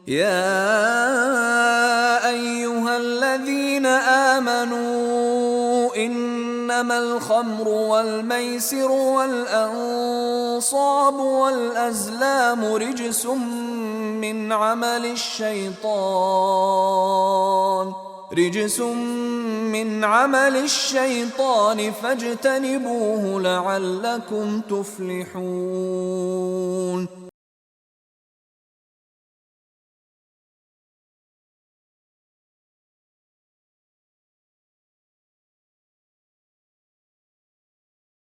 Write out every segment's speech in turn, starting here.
يا أيها الذين آمنوا إنما الخمر والميسر والأنصاب والأزلام رجس من عمل الشيطان فاجتنبوه لعلكم تفلحون.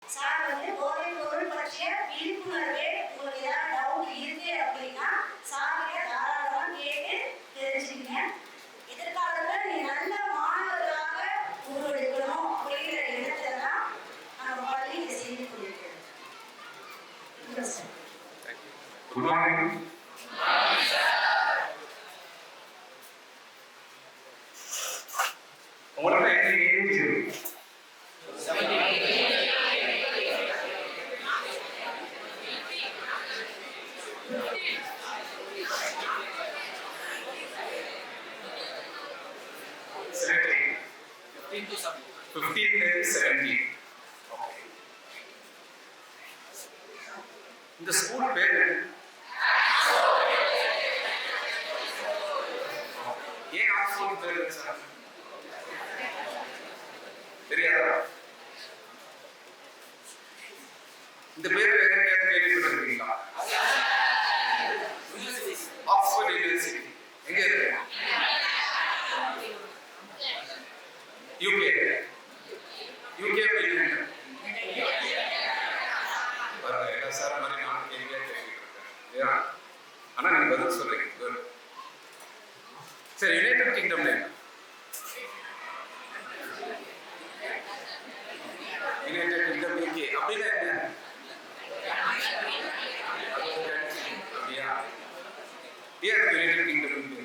Sir போதைப் பொருள் பற்றிய விழிப்புணர்வே உங்களுக்கு ஏதாவது டவுட் இருக்கு அப்படின்னா சார்கிட்ட தாராளமாக கேட்டு தெரிஞ்சுக்கங்க. எதிர்காலத்தில் நீ நல்ல மாணவர்களாக உருவெடுக்கணும் அப்படிங்கிற எண்ணத்துல தான் நம்ம பள்ளி இதை செய்து கொண்டிருக்கிறது. Good morning. உங்களோட ஏஜ் 15 17. Okay. இந்த ஸ்கூல் பேரு ஏன் ஆக்ஸ்போர்ட் பேரு சார் தெரியாதா? இந்த பேரு வேற எங்கேயாவது கேள்விப்பட்டிருக்கீங்களா? ஆக்ஸ்போர்ட் யூனிவர்சிட்டி எங்க இருக்கு? யூகே. யூகே பில்லியன் பாருங்க சார் மாதிரி நான் கேள்வியா கேட்டுருக்கேன். ஆனா நீங்க பதில் சொல்றீங்க. சரி, யுனைடெட் கிங்டம்ல யுனைடெட் கிங்டம் யூகே அப்படின்னா என்ன? அப்படியா? ஏன் யுனைடெட் கிங்டம் யூகே?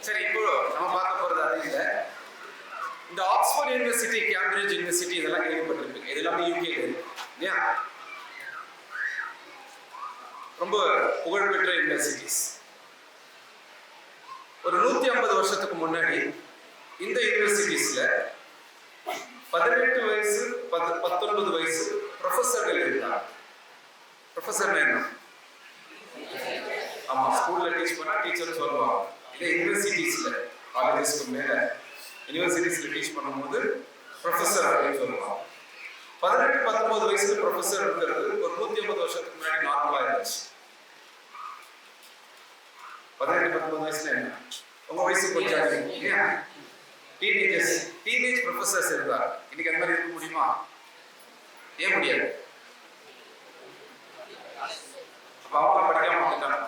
சரி, இப்போ நம்ம பார்க்க போறது அது இல்லை. இந்த ஆக்ஸ்போர்ட் யூனிவர்சிட்டி, கேம்பிரிட்ஜ் யூனிவர்சிட்டி இதெல்லாம் கேள்விப்பட்டிருப்பீங்க. இதெல்லாம் யூகே இல்லையா? ரொம்ப புகழ்பெற்ற யூனிவர்சிட்டிஸ். ஒரு 150 வருஷத்துக்கு முன்னாடி இந்த யூனிவர்சிட்டிஸ்ல 18 வயசு 19 வயசு ப்ரொஃபஸர்கள் இருந்தாங்க. ப்ரொஃபஸர் என்ன? ஆமா, ஸ்கூல்ல டீச் பண்ணா டீச்சர் சொல்லுவாங்க. இதே யூனிவர்சிட்டிஸ்ல காலேஜஸ்க்கு மேல யூனிவர்சிட்டிஸ்ல டீச் பண்ணும்போது ப்ரொஃபஸர் அப்படின்னு சொல்லுவாங்க. 18-19 வயசுல ப்ரொஃபஸர் இருக்கிறது ஒரு 150 வருஷத்துக்கு முன்னாடி நார்மலா இருந்துச்சு. 18-19 வயசுல என்ன? உங்க வயசு கொஞ்சம் டீனேஜ் ப்ரொஃபஸர்ஸ் இருந்தாங்க. இன்னைக்கு அந்த மாதிரி இருக்க முடியுமா? ஏன் முடியாது? அப்ப அவங்க படிக்காம வந்துட்டாங்க.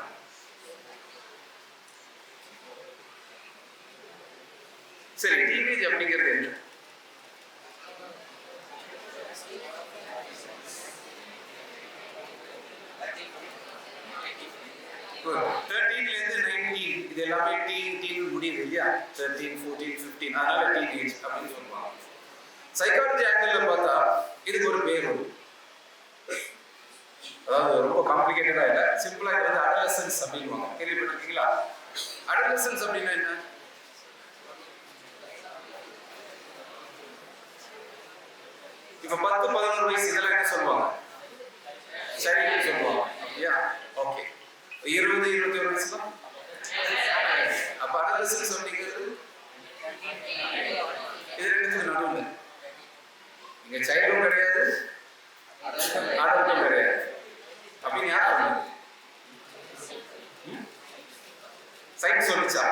சரி, டீனேஜ் அப்படிங்கிறது என்ன? இது எல்லாமே டீன் முடியுது இல்லையா? 13, 14, 15 அதனால டீனேஜ் அப்படின்னு சொல்லுவாங்க. சைக்காலஜி ஆங்கிள் பார்த்தா இதுக்கு ஒரு பேர் உண்டு. அதாவது ரொம்ப காம்ப்ளிகேட்டடா இல்ல, சிம்பிளா இது வந்து அடலசன்ஸ் அப்படின்வாங்க. கேள்விப்பட்டிருக்கீங்களா? அடலசன்ஸ் அப்படின்னா என்ன? இப்ப 10-11 வயசு இதெல்லாம் என்ன சொல்லுவாங்க? சைல்டு சொல்லுவாங்க. அப்படியா? ஓகே. 20-21 வயசுல அப்ப அடலசன்ஸ் அப்படிங்கிறது இது ரெண்டுத்துக்கு நடுவுல. இங்க சைல்டும் கிடையாது, அடல்ட்டும் கிடையாது. அப்படின்னு யார் சொன்னது? சயின்ஸ் சொல்லிச்சா?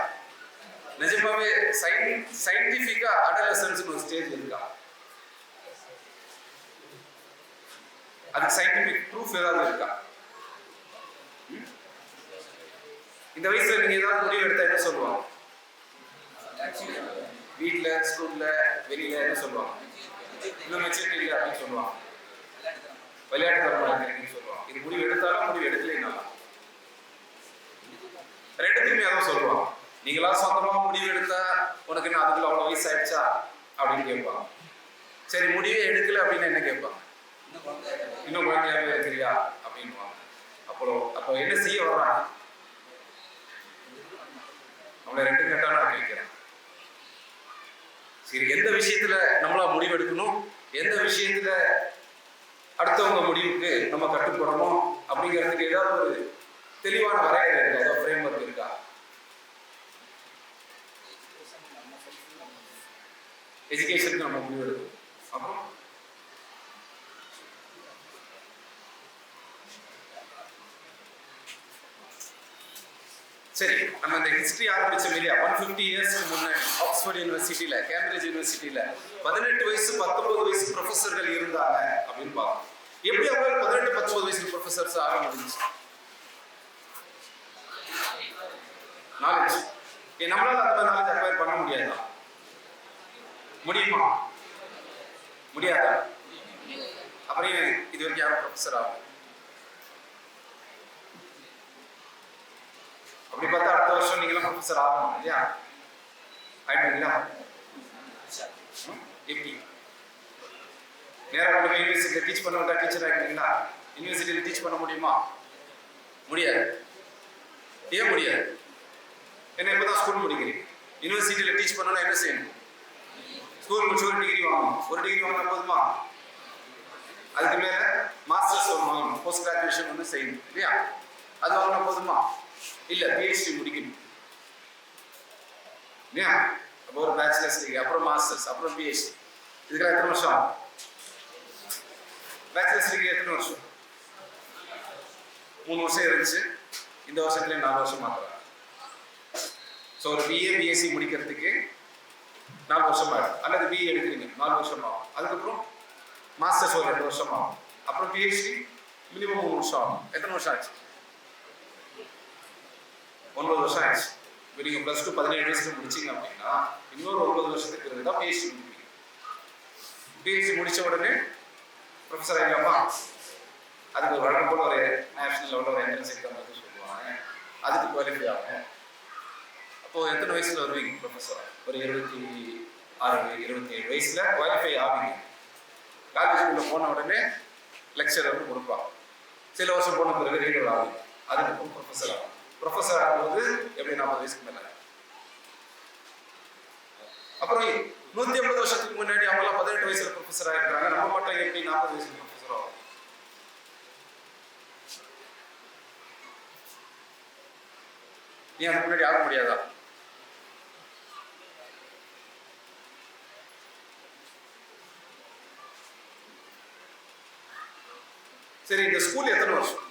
நிஜமாவே சயின்டிபிக்கா அடலசன்ஸ் ஒரு ஸ்டேஜ் இருக்கா? அதுக்கு சயின்டிபிக் ப்ரூஃப் ஏதாவது இருக்கா? இந்த வயசுல நீங்க ஏதாவது முடிவு எடுத்தா என்ன சொல்லுவாங்க? வீட்டுல, ஸ்கூல்ல, வெளியில என்ன சொல்லுவாங்க? இன்னும் மெச்சூரிட்டி இல்லை அப்படின்னு சொல்லுவாங்க. விளையாட்டு தரமா இருக்குன்னு சொல்லுவாங்க. இது முடிவு எடுத்தாலும் முடிவு எடுக்கலைன்னாலும் ரெண்டுத்துக்குமே அதான் சொல்லுவாங்க. நீங்களா சொந்தமா முடிவு எடுத்தா உனக்கு என்ன அதுக்குள்ள அவ்வளவு வயசு ஆயிடுச்சா அப்படின்னு கேட்பாங்க. சரி, முடிவே எடுக்கல அப்படின்னு என்ன கேட்பாங்க? இன்னும் குழந்தையாவே இருக்கிறியா அப்படின்வாங்க. அப்போ என்ன செய்ய வர்றாங்க? நம்மளை 2 கட்டான வைக்கிறேன். சரி, எந்த விஷயத்துல நம்மளா முடிவெடுக்கணும், எந்த விஷயத்துல அடுத்தவங்க முடிவுக்கு நம்ம கட்டுப்படணும் அப்படிங்கிறதுக்கு ஏதாவது ஒரு தெளிவான வரையறை இருக்கா? ஏதாவது ஃப்ரேம் ஒர்க் இருக்கா? எஜுகேஷனுக்கு நம்ம முடிவு எடுக்கணும். அப்புறம் சரி, நம்ம இந்த ஹிஸ்டரி ஆரம்பிச்சோம் இல்லையா, 150 இயர்ஸ்க்கு முன்னாடி ஆக்ஸ்போர்ட் யூனிவர்சிட்டியில, கேம்பிரிட்ஜ் யூனிவர்சிட்டியில 18 வயசு 19 வயசு ப்ரொஃபஸர்கள் இருந்தாங்க அப்படின்னு பார்க்கணும். எப்படி அவங்க 18 19 வயசு ப்ரொஃபஸர்ஸ் ஆக முடிஞ்சுச்சு? நாலேஜ். நம்மளால அந்த நாலேஜ் அக்வயர் பண்ண முடியாதா? முடியுமா? முடியாதா? அப்புறம் இது வரைக்கும் யாரும் ப்ரொஃபஸர் ஆகும்? அப்படி பார்த்தா அடுத்த வருஷம் நீங்களும் ப்ரொஃபஸர் ஆகணும் இல்லையா? ஆயிடுவீங்களா? எப்படி நேராக கொண்டு போய் யூனிவர்சிட்டியில் டீச் பண்ண விட்டா டீச்சர் ஆகிடுவீங்களா? யூனிவர்சிட்டியில் டீச் பண்ண முடியுமா? முடியாது. ஏன் முடியாது? என்ன இப்போதான் ஸ்கூல் முடிக்கிறீங்க. யூனிவர்சிட்டியில் டீச் பண்ணணும் என்ன செய்யணும்? ஸ்கூல் முடிச்சு ஒரு டிகிரி வாங்கணும். ஒரு டிகிரி வாங்கினா போதுமா? அதுக்கு மேல மாஸ்டர்ஸ் ஒன்று வாங்கணும், போஸ்ட் கிராஜுவேஷன் ஒன்று செய்யணும் இல்லையா? அது வாங்கினா போதுமா? இல்ல, பிஹெச்டி முடிக்கணும் இல்லையா? அப்போ ஒரு பேச்சுலர்ஸ் டிகிரி, அப்புறம் மாஸ்டர்ஸ், அப்புறம் பிஹெச்டி. இதுக்கெல்லாம் எத்தனை வருஷம் ஆகும்? பேச்சுலர்ஸ் டிகிரி எத்தனை வருஷம்? 3 வருஷம் இருந்துச்சு. இந்த வருஷத்துல 4 வருஷம் மாத்துறாங்க. ஸோ ஒரு பிஏ பிஎஸ்சி முடிக்கிறதுக்கு 4 வருஷம் ஆகும். அல்லது பிஏ எடுக்கிறீங்க 4 வருஷம் ஆகும். அதுக்கப்புறம் மாஸ்டர்ஸ் ஒரு 2 வருஷம் ஆகும். அப்புறம் பிஹெச்டி மினிமம் 3 வருஷம் ஆகும். எத்தனை வருஷம் ஆச்சு? 9 வருஷம் ஆயிடுச்சு. இப்போ நீங்கள் +2 17 வயசுல முடிச்சிங்க அப்படின்னா இன்னொரு 9 வருஷத்துக்கு பிறகு தான் பிஹெச்டி முடிப்பீங்க. பிஹெச்டி முடித்த உடனே ப்ரொஃபஸர் ஆகிடலாமா? அதுக்கு ஒரு வழக்கம் போல் ஒரு நேஷனல் லெவலில் ஒரு என்ட்ரன்ஸ் எக்ஸாம் வந்து சொல்லுவாங்க. அதுக்கு குவாலிஃபை ஆகும். அப்போது எத்தனை வயசில் வருவீங்க ப்ரொஃபஸர்? ஒரு 26 27 வயசில் குவாலிஃபை ஆவீங்க. காலேஜுக்குள்ளே போன உடனே லெக்சர் வந்து கொடுப்பாங்க. சில வருஷம் போன பிறகு ரீடர் ஆகுங்க. அதுக்கப்புறம் ப்ரொஃபஸர் ஆகும். ப்ரொஃபஸர் ஆகும்போது எப்படி 40 வயசுக்கு மேலே. அப்புறம் 150 வருஷத்துக்கு முன்னாடி அவங்களாம் 18 வயசுல ப்ரொஃபஸர் ஆயிருக்காங்க. நம்ம மட்டும் எப்படி 40 வயசுல ப்ரொஃபஸர் ஆகும்? நீ அதுக்கு முன்னாடி ஆக முடியாதா? சரி, இந்த ஸ்கூல் எத்தனை வருஷம்?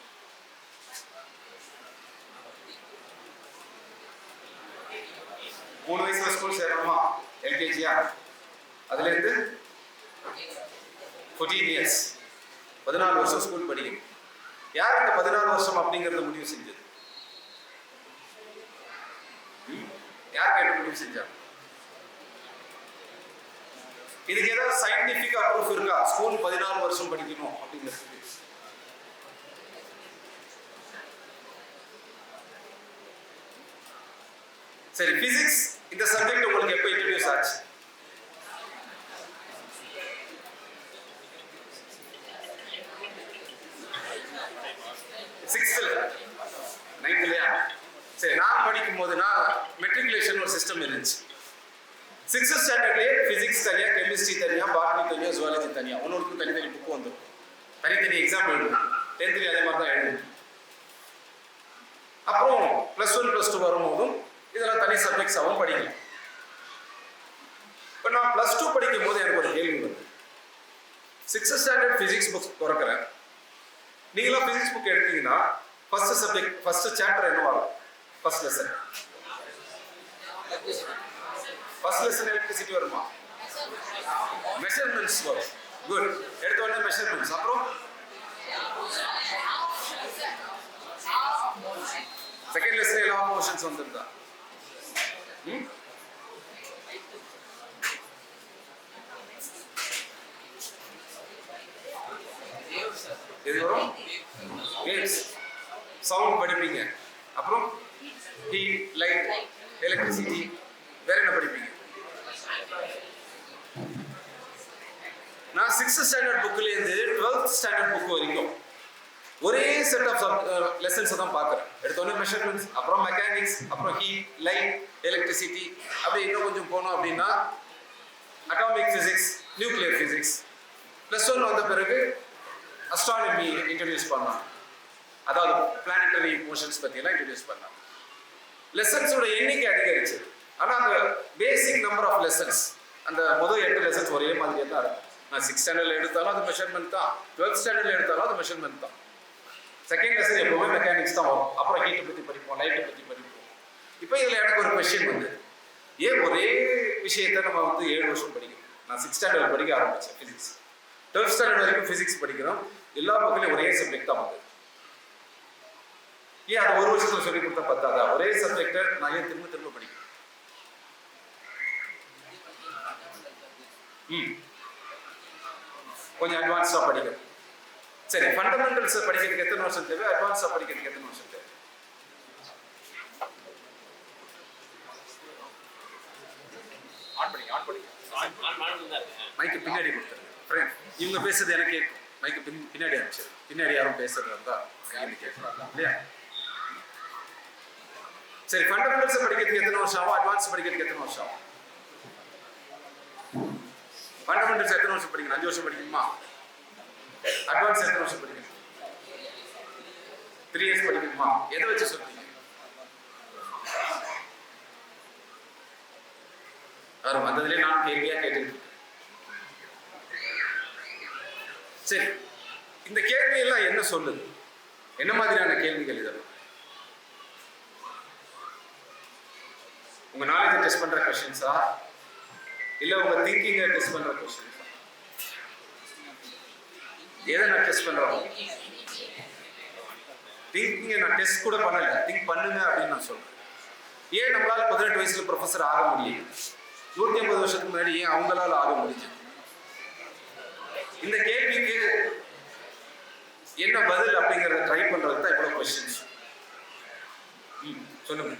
மூணு வயசுல ஸ்கூல் சேரணுமா? எல்கேஜியா? அதுல இருந்து 14 இயர்ஸ், 14 வருஷம் ஸ்கூல் படிக்கணும். யார் இந்த 14 வருஷம் அப்படிங்கறத முடிவு செஞ்சது? யார் கேட்டு முடிவு செஞ்சா? இதுக்கு ஏதாவது சயின்டிபிக் ப்ரூஃப் இருக்கா? ஸ்கூல் 14 வருஷம் படிக்கணும் அப்படிங்கிறது. சரி, பிசிக்ஸ் இந்த சப்ஜெக்ட் உங்களுக்கு எப்போ இன்ட்ரோடியூஸ் ஆச்சு? நைன்த்லயா? சரி, நான் படிக்கும் போது மெட்ரிகுலேஷன் ஒரு சிஸ்டம் இருந்துச்சு. 6th ஸ்டாண்டர்ட்லயே பிசிக்ஸ் தனியா, கெமிஸ்ட்ரி தனியா, பாட்னி தனியா, ஜுவாலஜி தனியா, ஒன்னொருக்கு தனித்தனி புக் வந்துடும். தனித்தனி எக்ஸாம் எழுதணும். 10th அதே மாதிரி தான் எழுதணும். அப்புறம் +1 +2 வரும்போதும் இதெல்லாம் தனி சப்ஜெக்ட்ஸாகவும் படிக்கலாம். இப்போ நான் +2 படிக்கும் போது எனக்கு ஒரு கேள்வி வருது. 6th ஸ்டாண்டர்ட் பிசிக்ஸ் புக் திறக்கிறேன். நீங்களாம் பிசிக்ஸ் புக் எடுத்தீங்கன்னா ஃபர்ஸ்ட் சப்ஜெக்ட், ஃபர்ஸ்ட் சாப்டர் என்னவா இருக்கும்? ஃபர்ஸ்ட் லெசன் எலக்ட்ரிசிட்டி வருமா? மெஷர்மெண்ட்ஸ் வரும். குட். எடுத்த உடனே மெஷர்மெண்ட்ஸ். அப்புறம் செகண்ட் லெசன் எல்லா போர்ஷன்ஸ் வந்துருந்தா? இது வரும். வேவ்ஸ், சவுண்ட் படிப்பீங்க. அப்புறம் ஹீட், லைட், எலக்ட்ரிசிட்டி, வேற என்ன படிப்பீங்க? நான் 6th ஸ்டாண்டர்ட் புக்ல இருந்து 12th ஸ்டாண்டர்ட் புக் வரைக்கும் ஒரே செட் ஆஃப் லெசன்ஸ் தான் பார்க்குறேன். எடுத்தோடனே மெஷர்மெண்ட்ஸ், அப்புறம் மெக்கானிக்ஸ், அப்புறம் ஹீட், லைட், எலக்ட்ரிசிட்டி, அப்படி இன்னும் கொஞ்சம் போனோம் அப்படின்னா அட்டாமிக் ஃபிசிக்ஸ், நியூக்ளியர் ஃபிசிக்ஸ். +1 வந்த பிறகு அஸ்ட்ரானமி இன்ட்ரடியூஸ் பண்ணாங்க. அதாவது பிளானட்டரி மோஷன்ஸ் பற்றியெல்லாம் இன்ட்ரடியூஸ் பண்ணாங்க. லெசன்ஸோட எண்ணிக்கை அதிகரிச்சு. ஆனால் அந்த பேசிக் நம்பர் ஆஃப் லெசன்ஸ், அந்த முதல் 8 லெசன்ஸ் ஒரே மாதிரியே தான் இருக்கும். நான் 6th ஸ்டாண்டர்டில் எடுத்தாலும் அது மெஷர்மெண்ட் தான், 12th ஸ்டாண்டர்டில் எடுத்தாலும் அது மெஷர்மெண்ட் தான். செகண்ட் லெசன் எப்பவுமே மெக்கானிக்ஸ் தான் வரும். அப்புறம் ஹீட்டை பற்றி படிப்போம், லைட்டை பற்றி படிப்போம். இப்போ இதில் எனக்கு ஒரு கொஸ்டின் வந்து, ஏன் ஒரே விஷயத்தை நம்ம வந்து 7 வருஷம் படிக்கணும்? நான் 6th ஸ்டாண்டர்ட் படிக்க ஆரம்பித்தேன் ஃபிசிக்ஸ், 12th ஸ்டாண்டர்ட் வரைக்கும் ஃபிசிக்ஸ் படிக்கிறோம். எல்லா பக்கத்துலையும் ஒரே சப்ஜெக்ட் தான் வந்து, ஏன் அது ஒரு வருஷத்துல சொல்லி கொடுத்தா பத்தாதா? ஒரே சப்ஜெக்டை நான் ஏன் திரும்ப திரும்ப படிக்கணும்? கொஞ்சம் அட்வான்ஸா படிக்கணும். சரி, ஃபண்டமெண்டல்ஸ் படிக்கிறதுக்கு எத்தனை வருஷம் தேவை? அட்வான்ஸா படிக்கிறதுக்கு எத்தனை வருஷம் தேவை? மைக்கு பின்னாடி கொடுத்துருங்க. இவங்க பேசுறது எனக்கு கேட்கும். மைக்கு பின்னாடி அனுப்பிச்சு, பின்னாடி யாரும் பேசுறது இருந்தா கேட்கலாம் இல்லையா? சரி, ஃபண்டமெண்டல்ஸ் படிக்கிறதுக்கு எத்தனை வருஷம் ஆகும்? அட்வான்ஸ் படிக்கிறதுக்கு எத்தனை வருஷம் ஆகும்? ஃபண்டமெண்டல்ஸ் எத்தனை வருஷம் படிக்கணும்? 5 வருஷம் படிக்கணுமா? அட்வான்ஸ் எத்தனை வருஷம் படிக்கணும்? 3 இயர்ஸ் படிக்கணுமா? எதை வச்சு சொல்றீங்க? அவர் வந்ததுலேயே நான் கேள்வியா கேட்டு. சரி, இந்த கேள்வி எல்லாம் என்ன சொல்லுது? என்ன மாதிரியான கேள்விகள் இதெல்லாம்? உங்க நாலேஜை டெஸ்ட் பண்ற கொஸ்டின்ஸா, இல்ல உங்க திங்கிங்கை டெஸ்ட் பண்ற கொஸ்டின்ஸா? எதை நான் டெஸ்ட் பண்றோம்? திங்கிங்கை நான் டெஸ்ட் கூட பண்ணல, திங்க் பண்ணுங்க அப்படின்னு நான் சொல்றேன். ஏன் நம்மளால 18 வயசுல ப்ரொஃபஸர் ஆக முடியும்? 150 வருஷத்துக்கு முன்னாடி ஏன் அவங்களால ஆக முடிஞ்சது? இந்த கேள்விக்கு என்ன பதில் அப்படிங்கறத ட்ரை பண்றது தான் இவ்வளவு கொஸ்டின்ஸ். சொல்லுங்க.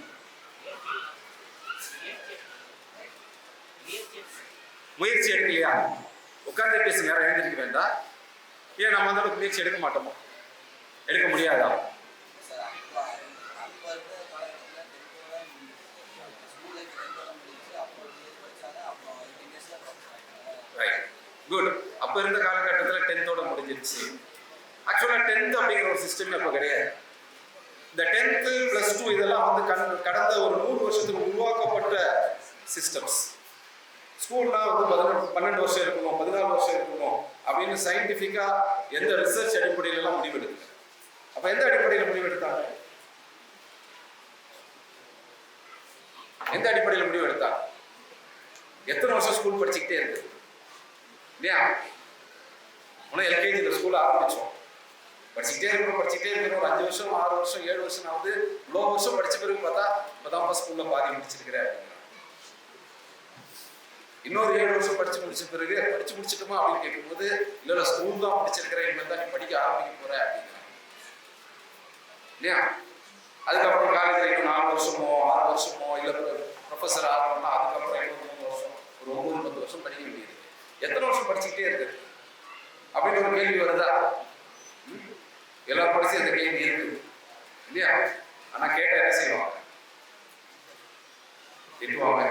முயற்சி எடுக்கலையா? உட்கார்ந்து பேசுங்க, யாரும் எழுந்திருக்க வேண்டாம். ஏன் நம்ம அந்த முயற்சி எடுக்க மாட்டோமோ? எடுக்க முடியாதா? குட். அப்ப இருந்த காலகட்டத்தில் 10th முடிஞ்சிருச்சு. ஆக்சுவலா 10th அப்படிங்கிற ஒரு சிஸ்டம் அப்ப கிடையாது. இந்த 10th +2 இதெல்லாம் வந்து கடந்த ஒரு 100 வருஷத்துக்கு உருவாக்கப்பட்ட சிஸ்டம்ஸ். ஸ்கூல்னா வந்து 12 வருஷம் இருக்கணும், 14 வருஷம் இருக்கணும் அப்படின்னு சயின்டிஃபிக்கா எந்த ரிசர்ச் அடிப்படையில எல்லாம் முடிவெடுக்கு. அப்ப எந்த அடிப்படையில் முடிவெடுத்தாங்க? எந்த அடிப்படையில் முடிவெடுத்தாங்க? எத்தனை வருஷம் ஸ்கூல் படிச்சுக்கிட்டே இருக்கு இல்லையா? உடனே LKG ஸ்கூல் ஆரம்பிச்சோம், படிச்சுக்கிட்டே இருக்கிறோம் ஒரு 5 வருஷம் 6 வருஷம் 7 வருஷம் ஆகுது. இவ்வளோ வருஷம் படிச்ச பிறகு பார்த்தா இப்பதான் ஸ்கூல்ல பாதி முடிச்சிருக்கிறேன். இன்னொரு 7 வருஷம் படிச்சு முடிச்ச பிறகு படிச்சு முடிச்சிட்டோமா அப்படின்னு கேட்கும்போது, இல்ல ஸ்கூல் தான் முடிச்சிருக்கிறேன், இனிமேல் தான் நீ படிக்க ஆரம்பிக்க போற அப்படிங்கிற இல்லையா? அதுக்கப்புறம் காலேஜ்ல இன்னும் 4 வருஷமோ 6 வருஷமோ இல்ல ப்ரொஃபஸர் ஆகணும்னா அதுக்கப்புறம் 23 வருஷம், ஒரு 9-10 வருஷம் படிக்க வேண்டியது. எத்தனை வருஷம் படிச்சுக்கிட்டே இருக்கு அப்படின்னு ஒரு கேள்வி வருதா? எல்லா படிச்சு அந்த கேள்வி இருக்கு இல்லையா? ஆனா கேட்ட என்ன செய்வாங்க? திட்டுவாங்க.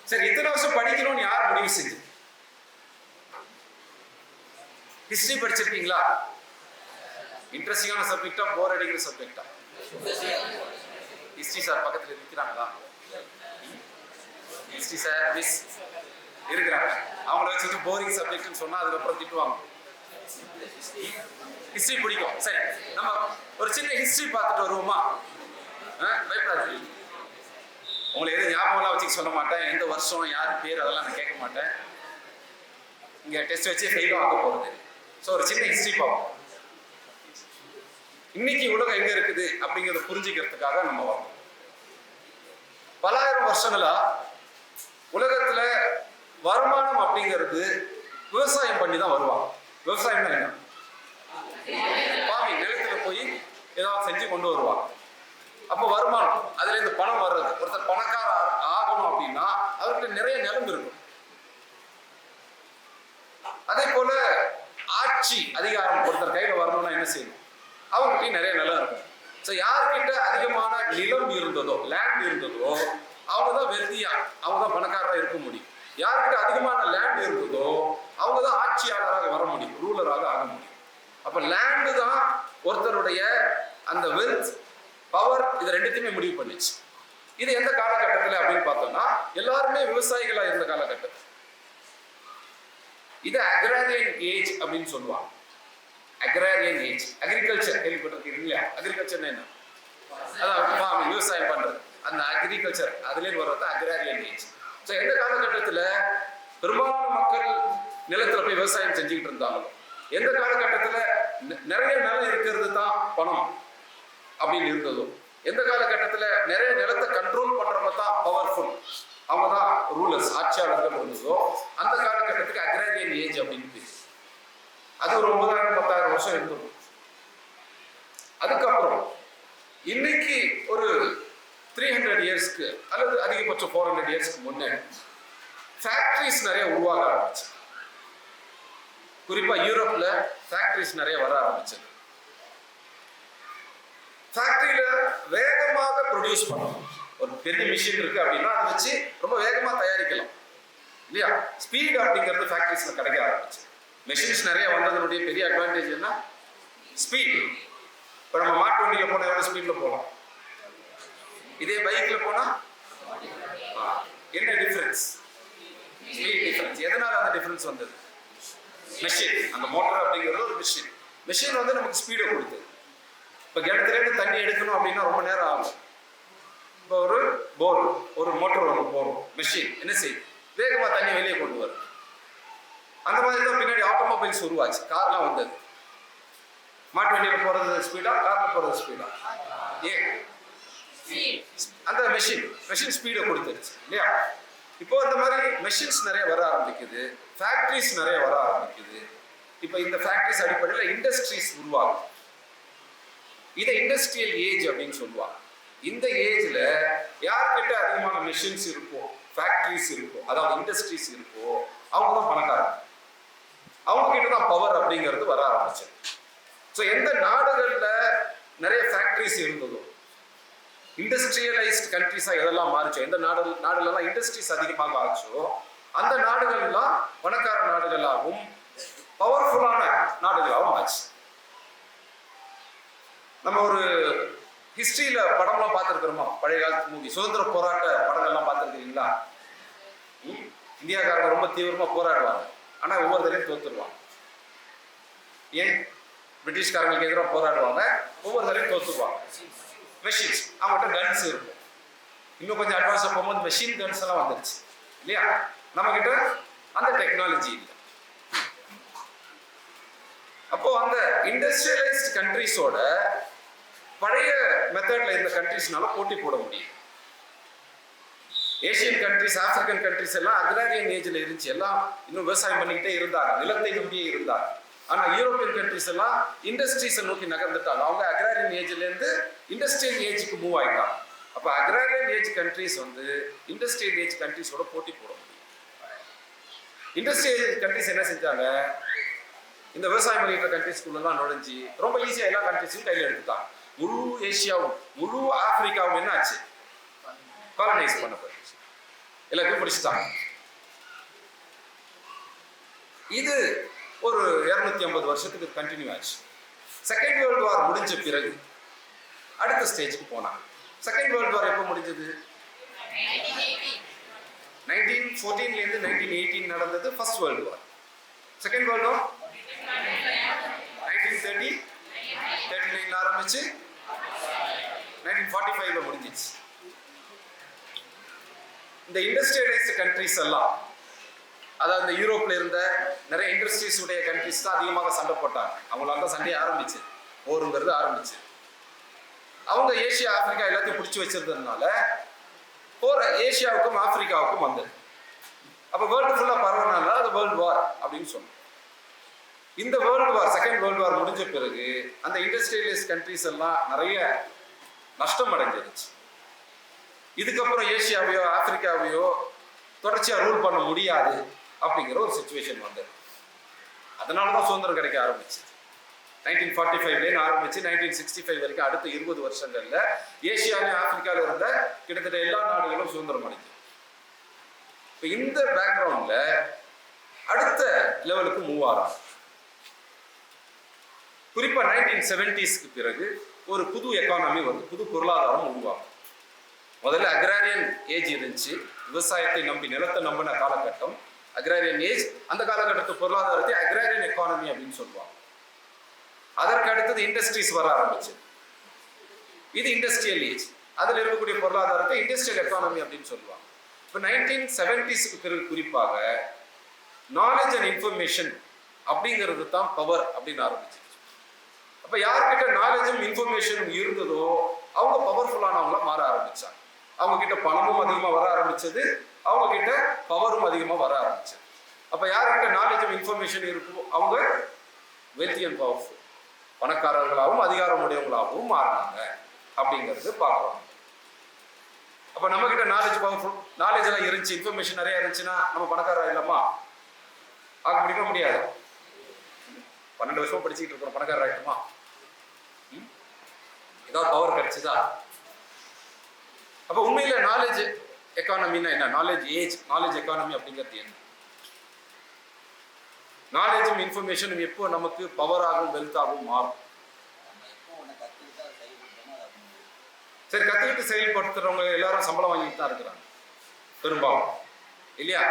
சரி, இத்தனை வருஷம் படிக்கணும்னு யார் முடிவு செஞ்சு? ஹிஸ்டரி படிச்சிருக்கீங்களா? இன்ட்ரெஸ்டிங்கான சப்ஜெக்டா, போர் அடிக்கிற சப்ஜெக்டா? ஹிஸ்டரி சார் பக்கத்துல இருக்கிறாங்களா? ஹிஸ்டரி சார் மிஸ் இருக்கிறாங்க. அவங்கள வச்சுட்டு போரிங் சப்ஜெக்ட்னு சொன்னா அதுக்கப்புறம் திட்டுவாங்க. ஹிஸ்டரி பிடிக்கும். சரி, நம்ம ஒரு சின்ன ஹிஸ்டரி பார்த்துட்டு வருவோமா? பயப்படாது. உங்களை எதுவும் ஞாபகம்லாம் வச்சுக்க சொல்ல மாட்டேன். எந்த வருஷம் யார் பேர் அதெல்லாம் நான் கேட்க மாட்டேன். இங்கே டெஸ்ட் வச்சு ஃபெயிலும் ஆக போகிறது. ஸோ ஒரு சின்ன ஹிஸ்டரி பார்ப்போம். இன்னைக்கு உலகம் எங்க இருக்குது அப்படிங்கிறத புரிஞ்சுக்கிறதுக்காக நம்ம வரோம். பலாயிரம் வருஷங்களா உலகத்துல வருமானம் அப்படிங்கிறது விவசாயம் பண்ணி தான் வருவாங்க. விவசாயம் என்ன? ஃபார்மிங், நிலத்துல போய் ஏதாவது செஞ்சு கொண்டு வருவாங்க. அப்போ வருமானம், அதுல இருந்து பணம் வர்றது. ஒருத்தர் பணக்கார ஆகணும் அப்படின்னா அவர்கிட்ட நிறைய நிலம் இருக்கும். ஆட்சி அதிகாரம் ஒருத்தர் கையில வரணும்னா என்ன செய்யணும்? அவங்ககிட்ட நிறைய நிலம் இருக்கும். ஸோ யாருக்கிட்ட அதிகமான நிலம் இருந்ததோ, லேண்ட் இருந்ததோ, அவங்க தான் வெல்தியா, அவங்க தான் பணக்காரராக இருக்க முடியும். யாருக்கிட்ட அதிகமான லேண்ட் இருந்ததோ அவங்க தான் ஆட்சியாளராக வர முடியும், ரூலராக ஆக முடியும். அப்ப லேண்டு தான் ஒருத்தருடைய அந்த வெல்த், பவர், இது ரெண்டுத்தையுமே முடிவு பண்ணிச்சு. இது எந்த காலகட்டத்தில் அப்படின்னு பார்த்தோம்னா எல்லாருமே விவசாயிகளா இருந்த காலகட்டத்தில். இது அக்ராரியன் ஏஜ் அப்படின்னு சொல்லுவாங்க. அக்ராரியன் ஏஜ், அக்ரிகல்ச்சர் கேள்விப்பட்டிருக்கீங்க இல்லையா? அக்ரிகல்ச்சர் என்ன? அதான் விவசாயம் பண்றது, அந்த அக்ரிகல்ச்சர் அதுலேருந்து வர்றது அக்ராரியன் ஏஜ். ஸோ எந்த காலகட்டத்தில் பெரும்பாலான மக்கள் நிலத்துல போய் விவசாயம் செஞ்சுக்கிட்டு இருந்தாங்களோ, எந்த காலகட்டத்தில் நிறைய நிலம் இருக்கிறது தான் பணம் அப்படின்னு இருந்ததோ, எந்த காலகட்டத்தில் நிறைய நிலத்தை கண்ட்ரோல் பண்றவங்க தான் பவர்ஃபுல், அவங்க தான் ரூலர்ஸ், ஆட்சியாளர்கள் இருந்ததோ, அந்த காலகட்டத்துக்கு அக்ராரியன் ஏஜ் அப்படின்னு பேசு. அது ஒரு 9000-10,000 வருஷம் இருந்தது. அதுக்கப்புறம் இன்னைக்கு ஒரு 300 இயர்ஸ்க்கு அல்லது அதிகபட்சம் 400 இயர்ஸ்க்கு முன்னே ஃபேக்டரிஸ் நிறைய உருவாக ஆரம்பிச்சு. குறிப்பா யூரோப்ல ஃபேக்டரிஸ் நிறைய வர ஆரம்பிச்சது. ஃபேக்டரியில வேகமாக ப்ரொடியூஸ் பண்ணணும். ஒரு பெரிய மிஷின் இருக்கு அப்படின்னா அதை வச்சு ரொம்ப வேகமா தயாரிக்கலாம் இல்லையா? ஸ்பீட் அப்படிங்கிறது ஃபேக்டரிஸ்ல கிடைக்க ஆரம்பிச்சு. மெஷின்ஸ் நிறைய வந்ததனுடைய பெரிய அட்வான்டேஜ் என்ன? ஸ்பீட். இப்போ நம்ம மாட்டு வண்டியில போனா எவ்வளவு ஸ்பீட்ல போகலாம், இதே பைக்ல போனா என்ன டிஃபரன்ஸ்? Speed difference. எதனால அந்த டிஃபரன்ஸ் வந்தது? மெஷின். அந்த மோட்டார் அப்படிங்கிறது ஒரு மிஷின். மிஷின் வந்து நமக்கு ஸ்பீடை கொடுத்தது. இப்போ கிணத்துலேருந்து தண்ணி எடுக்கணும் அப்படின்னா ரொம்ப நேரம் ஆகும். இப்போ ஒரு போர், ஒரு மோட்டர் ஒன்று போகிறோம், மிஷின் என்ன செய்யுது? வேகமாக தண்ணி வெளியே கொண்டு வரும். அந்த மாதிரி தான் பின்னாடி ஆட்டோமொபைல்ஸ் உருவாச்சு, கார்லாம் வந்தது. மாட்டு வண்டியில் போகிறது ஸ்பீடா, காரில் போகிறது ஸ்பீடா? ஏன்? அந்த மெஷின் ஸ்பீடை கொடுத்துருச்சு இல்லையா? இப்போ இந்த மாதிரி மெஷின்ஸ் நிறைய வர ஆரம்பிக்குது, ஃபேக்டரிஸ் நிறைய வர ஆரம்பிக்குது. இப்போ இந்த ஃபேக்டரிஸ் அடிப்படையில் இண்டஸ்ட்ரீஸ் உருவாகும். இதை இண்டஸ்ட்ரியல் ஏஜ் அப்படின்னு சொல்லுவாங்க. இந்த ஏஜ்ல யார்கிட்ட அதிகமான மெஷின்ஸ் இருக்கோ, ஃபேக்டரிஸ் இருக்கோ, அதாவது இண்டஸ்ட்ரீஸ் இருக்கோ, அவங்க தான் பணக்காரங்க. அவங்க கிட்ட தான் பவர் அப்படிங்கிறது வர ஆரம்பிச்சது. ஸோ எந்த நாடுகள்ல நிறைய ஃபேக்டரிஸ் இருந்ததோ, இண்டஸ்ட்ரியலைஸ்ட் கண்ட்ரிஸா எதெல்லாம் மாறிச்சோ, எந்த நாடுலாம் இண்டஸ்ட்ரீஸ் அதிகமாக ஆச்சோ, அந்த நாடுகள்லாம் பணக்கார நாடுகளாகவும் பவர்ஃபுல்லான நாடுகளாகவும் ஆச்சு. நம்ம ஒரு ஹிஸ்டரியில படம்லாம் பார்த்துருக்கிறோமா? பழைய காலத்து மூவி, சுதந்திர போராட்ட படங்கள்லாம் பார்த்துருக்கீங்களா? இந்தியாக்காரங்க ரொம்ப தீவிரமா போராடுவாங்க, ஆனா ஒவ்வொரு தடையும் தோத்துருவாங்க. ஏன்? பிரிட்டிஷ்காரங்களுக்கு எதிராக போராடுவாங்க, ஒவ்வொரு தடையும் தோத்துருவாங்க. மெஷின்ஸ், அவங்ககிட்ட கன்ஸ் இருக்கும். இன்னும் கொஞ்சம் அட்வான்ஸாக போகும்போது மெஷின் கன்ஸ் எல்லாம் வந்துருச்சு இல்லையா? நம்ம கிட்ட அந்த டெக்னாலஜி இல்லை. அப்போ அந்த இண்டஸ்ட்ரியலைஸ்ட் கண்ட்ரிஸோட பழைய மெத்தட்ல இருந்த கண்ட்ரிஸ்னால போட்டி போட முடியும். ஏசியன் கண்ட்ரிஸ், ஆப்பிரிக்கன் கண்ட்ரிஸ் எல்லாம் அக்ராரியன் ஏஜ்ல இருந்துச்சு, எல்லாம் இன்னும் விவசாயம் பண்ணிக்கிட்டே இருந்தாங்க, நிலத்தை நம்பியே இருந்தாங்க. ஆனா யூரோப்பியன் கண்ட்ரிஸ் எல்லாம் இண்டஸ்ட்ரீஸை நோக்கி நகர்ந்துட்டாங்க. அவங்க அக்ராரியன் ஏஜ்ல இருந்து இண்டஸ்ட்ரியல் ஏஜுக்கு மூவ் ஆயிட்டாங்க. அப்ப அக்ராரியன் ஏஜ் கண்ட்ரிஸ் வந்து இண்டஸ்ட்ரியல் ஏஜ் கண்ட்ரிஸோட போட்டி போட முடியும். இண்டஸ்ட்ரியல் ஏஜ் கண்ட்ரிஸ் என்ன செஞ்சாங்க? இந்த விவசாயம் பண்ணிக்கிற கண்ட்ரிஸ்குள்ளெல்லாம் நுழைஞ்சி ரொம்ப ஈஸியா எல்லா கண்ட்ரிஸையும் கையில் எடுத்துட்டாங்க. முழு ஏசியாவும் முழு ஆப்பிரிக்காவும் என்ன ஆச்சு? காலனைஸ் பண்ணப்பட்டுச்சு, எல்லாத்தையும் பிடிச்சிட்டாங்க. இது ஒரு 250 வருஷத்துக்கு கண்டினியூ ஆச்சு. செகண்ட் வேர்ல்டு வார் முடிஞ்ச பிறகு அடுத்த ஸ்டேஜுக்கு போனாங்க. செகண்ட் வேர்ல்டு வார் எப்போ முடிஞ்சது? 1914 1918 நடந்தது first world war. Second world war 1939 ஆரம்பிச்சு 1945 முடிஞ்சிச்சு. இந்த இண்டஸ்ட்ரியலைஸ்ட் கண்ட்ரிஸ் எல்லாம், அதாவது இந்த யூரோப்ல இருந்த நிறைய இண்டஸ்ட்ரீஸ் உடைய கண்ட்ரிஸ் தான் அதிகமாக சண்டை போட்டாங்க. அவங்களால தான் சண்டையை ஆரம்பிச்சு, போருங்கிறது ஆரம்பிச்சு. அவங்க ஏசியா, ஆப்பிரிக்கா எல்லாத்தையும் பிடிச்சி வச்சிருந்ததுனால போற ஏசியாவுக்கும் ஆப்பிரிக்காவுக்கும் வந்தது. அப்ப வேர்ல்டு ஃபுல்லா பரவனால அது வேர்ல்டு வார் அப்படின்னு சொன்னோம். இந்த world war, second world war முடிஞ்ச பிறகு அந்த இண்டஸ்ட்ரியலைஸ்ட் கண்ட்ரிஸ் எல்லாம் நிறைய நஷ்டம் அடைஞ்சிருச்சு. இதுக்கப்புறம் ஏசியாவையோ ஆப்பிரிக்காவையோ தொடர்ச்சியா ரூல் பண்ண முடியாது அப்படிங்கிற ஒரு சிச்சுவேஷன் வந்தது. அதனால தான் சுதந்திரம் கிடைக்க ஆரம்பிச்சு. 1945 ஆரம்பிச்சு 1965 வரைக்கும் அடுத்த 20 வருஷங்கள்ல ஏசியாவிலும் ஆப்பிரிக்காவில் இருந்த கிட்டத்தட்ட எல்லா நாடுகளும் சுதந்திரம் அடைஞ்சு. இப்போ இந்த பேக்ரவுண்ட்ல அடுத்த லெவலுக்கு மூவ் ஆகும். குறிப்பா 1970ஸ்க்கு பிறகு ஒரு புது எக்கானமி வந்து புது பொருளாதாரம் உருவாகும். முதல்ல அக்ராரியன் ஏஜ் இருந்துச்சு, விவசாயத்தை நம்பி நிலத்தை நம்பின காலகட்டம் அக்ராரியன் ஏஜ். அந்த காலகட்டத்து பொருளாதாரத்தை அக்ராரியன் எக்கானமி அப்படின்னு சொல்லுவாங்க. அதற்கு அடுத்தது இண்டஸ்ட்ரீஸ் வர ஆரம்பிச்சு, இது இண்டஸ்ட்ரியல் ஏஜ். அதில் இருக்கக்கூடிய பொருளாதாரத்தை இண்டஸ்ட்ரியல் எக்கானமி அப்படின்னு சொல்லுவாங்க. இப்போ 1970ஸ்க்கு பிறகு குறிப்பாக நாலேஜ் அண்ட் இன்ஃபர்மேஷன் அப்படிங்கிறது தான் பவர் அப்படின்னு ஆரம்பிச்சு. அப்போ யார்கிட்ட நாலேஜும் இன்ஃபர்மேஷனும் இருந்ததோ அவங்க பவர்ஃபுல்லானவங்களா மாற ஆரம்பிச்சாங்க. அவங்க கிட்ட பணமும் அதிகமாக வர ஆரம்பிச்சது, அவங்க கிட்ட பவரும் அதிகமாக வர ஆரம்பிச்சது. அப்போ யார்கிட்ட நாலேஜும் இன்ஃபர்மேஷன் இருக்கோ அவங்க வெல்தி அண்ட் பவர்ஃபுல், பணக்காரர்களாகவும் அதிகாரமுடையவங்களாகவும் மாறினாங்க அப்படிங்கிறது பார்க்குறோம். அப்போ நம்ம கிட்ட நாலேஜ் பவர்ஃபுல் நாலேஜ் எல்லாம் இருந்துச்சு, இன்ஃபர்மேஷன் நிறைய இருந்துச்சுன்னா நம்ம பணக்காரா இல்லமா ஆக முடியுமா? முடியாது. 12 வருஷம் படிச்சுட்டு இருக்கிறோம், பணக்காரர் ஆகிட்டுமா? ஏதாவது பவர் கிடைச்சதா? அப்போ உண்மையில நாலேஜ் எக்கானமின்னா என்ன? நாலேஜ் ஏஜ், நாலேஜ் எக்கானமி அப்படிங்கிறது என்ன? நாலேஜும் இன்ஃபர்மேஷனும் எப்போ நமக்கு பவராகவும் வெல்த்தாகவும் மாறும்? சரி, கத்துக்கிட்டு செயல்படுத்துறவங்க எல்லாரும் சம்பளம் வாங்கிட்டு தான் இருக்கிறாங்க பெரும்பாலும், இல்லையா?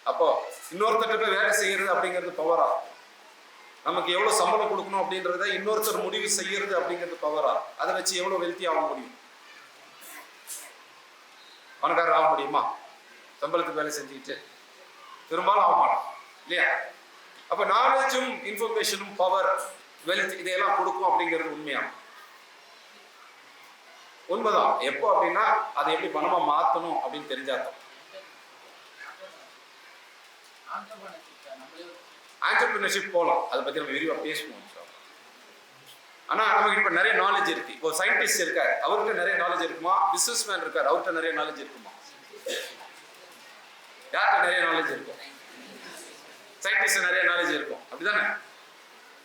அப்போ இன்னொருத்தர் போய் வேலை செய்யறது அப்படிங்கிறது பவரா? நமக்கு எவ்வளவு சம்பளம் கொடுக்கணும் அப்படின்றத இன்னொருத்தர் முடிவு செய்யறது அப்படிங்கிறது பவரா? அதை வச்சு எவ்வளவு வெல்த்தி ஆக முடியும்? பணக்காரர் ஆக முடியுமா சம்பளத்துக்கு வேலை செஞ்சுக்கிட்டு? பெரும்பாலும் ஆக மாட்டோம், இல்லையா? அப்ப நாலேஜும் இன்ஃபர்மேஷனும் பவர் வெல்த் இதையெல்லாம் கொடுக்கும் அப்படிங்கிறது உண்மையா? உண்மைதான். எப்போ அப்படின்னா அதை எப்படி பணமா மாத்தணும் அப்படின்னு தெரிஞ்சாதான். ஆண்டர்பிரினர்ஷிப் போகலாம், அதை பத்தி நம்ம விரிவாக பேசுவோம். ஆனா நமக்கு இப்ப நிறைய நாலேஜ் இருக்கு. இப்போ சயின்டிஸ்ட் இருக்காரு, அவர்கிட்ட நிறைய நாலேஜ் இருக்குமா? பிசினஸ் மேன் இருக்காரு, அவர்கிட்ட நிறைய நாலேஜ் இருக்குமா? யார்கிட்ட நிறைய நாலேஜ் இருக்கும்? சயின்டிஸ்ட் நிறைய நாலேஜ் இருக்கும், அப்படிதானே?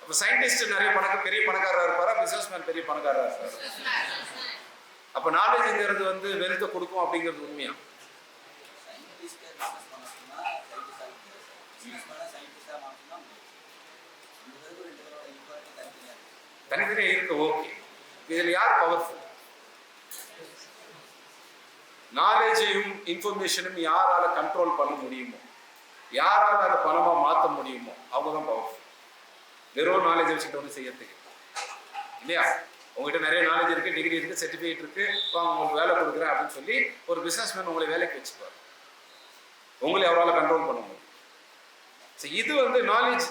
அப்ப சயின்டிஸ்ட் நிறைய பெரிய பணக்காரராக இருப்பாரா, பிசினஸ் மேன் பெரிய பணக்காரராக இருப்பாரா? அப்ப நாலேஜ்ங்கிறது வந்து வெல்த்தை கொடுக்கும் அப்படிங்கிறது உண்மையா? தனித்தனியா இருக்கு, ஓகே. இதுல யார் பவர்ஃபுல்? நாலேஜையும் இன்ஃபர்மேஷனும் யாரால கண்ட்ரோல் பண்ண முடியுமோ, யாரால அதை பணமா மாற்ற முடியுமோ அவங்க தான் பவர்ஃபுல். வெறும் நாலேஜ் வச்சுட்டு வந்து செய்யறதுக்கு இல்லையா? உங்ககிட்ட நிறைய நாலேஜ் இருக்கு, டிகிரி இருக்கு, சர்டிஃபிகேட் இருக்கு, உங்களுக்கு வேலை கொடுக்குறேன் அப்படின்னு சொல்லி ஒரு பிசினஸ் மேன் உங்களை வேலைக்கு வச்சுப்பார். உங்களை அவரால் கண்ட்ரோல் பண்ண முடியும். இது வந்து நாலேஜ்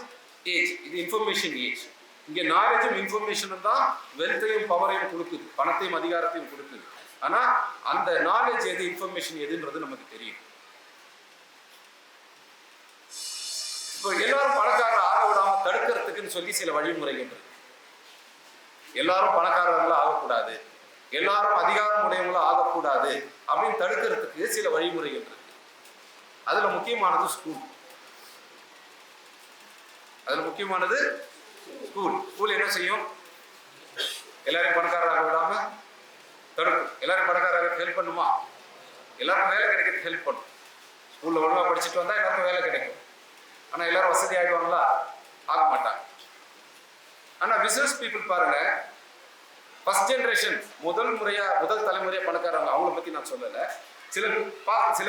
ஏஜ், இது இன்ஃபர்மேஷன் ஏஜ். இங்க நாலேஜும் இன்ஃபர்மேஷனும் தான் வெல்த்தையும் பவரையும் கொடுக்குது, பணத்தையும் அதிகாரத்தையும் கொடுக்குது. ஆனா அந்த நாலேஜ் எது, இன்ஃபர்மேஷன் எதுன்றது நமக்கு தெரியும். இப்போ எல்லாரும் பணக்காரர் ஆக விடாம தடுக்கிறதுக்குன்னு சொல்லி சில வழிமுறைகள் இருக்கு. எல்லாரும் பணக்காரர்களா ஆகக்கூடாது, எல்லாரும் அதிகாரம் உடையவங்களா ஆகக்கூடாது அப்படின்னு தடுக்கிறதுக்கு சில வழிமுறைகள் இருக்கு. அதுல முக்கியமானது ஸ்கூல். ஸ்கூல் என்ன செய்யும்? எல்லாரையும் பணக்காரராக விடாம தடுக்கும். எல்லாரும் பணக்காரராக ஹெல்ப் பண்ணுமா? எல்லாருக்கும் வேலை கிடைக்கிறதுக்கு ஹெல்ப் பண்ணும். ஸ்கூல்ல ஒழுங்கா படிச்சுட்டு வந்தா எல்லாருக்கும் வேலை கிடைக்கும். ஆனா எல்லாரும் வசதி ஆகிடுவாங்களா? ஆக மாட்டாங்க. ஆனா பிசினஸ் பீப்புள் பாருங்க, ஃபர்ஸ்ட் ஜெனரேஷன் முதல் தலைமுறையா பணக்காரங்க, அவங்கள பத்தி நான் சொல்லல. சில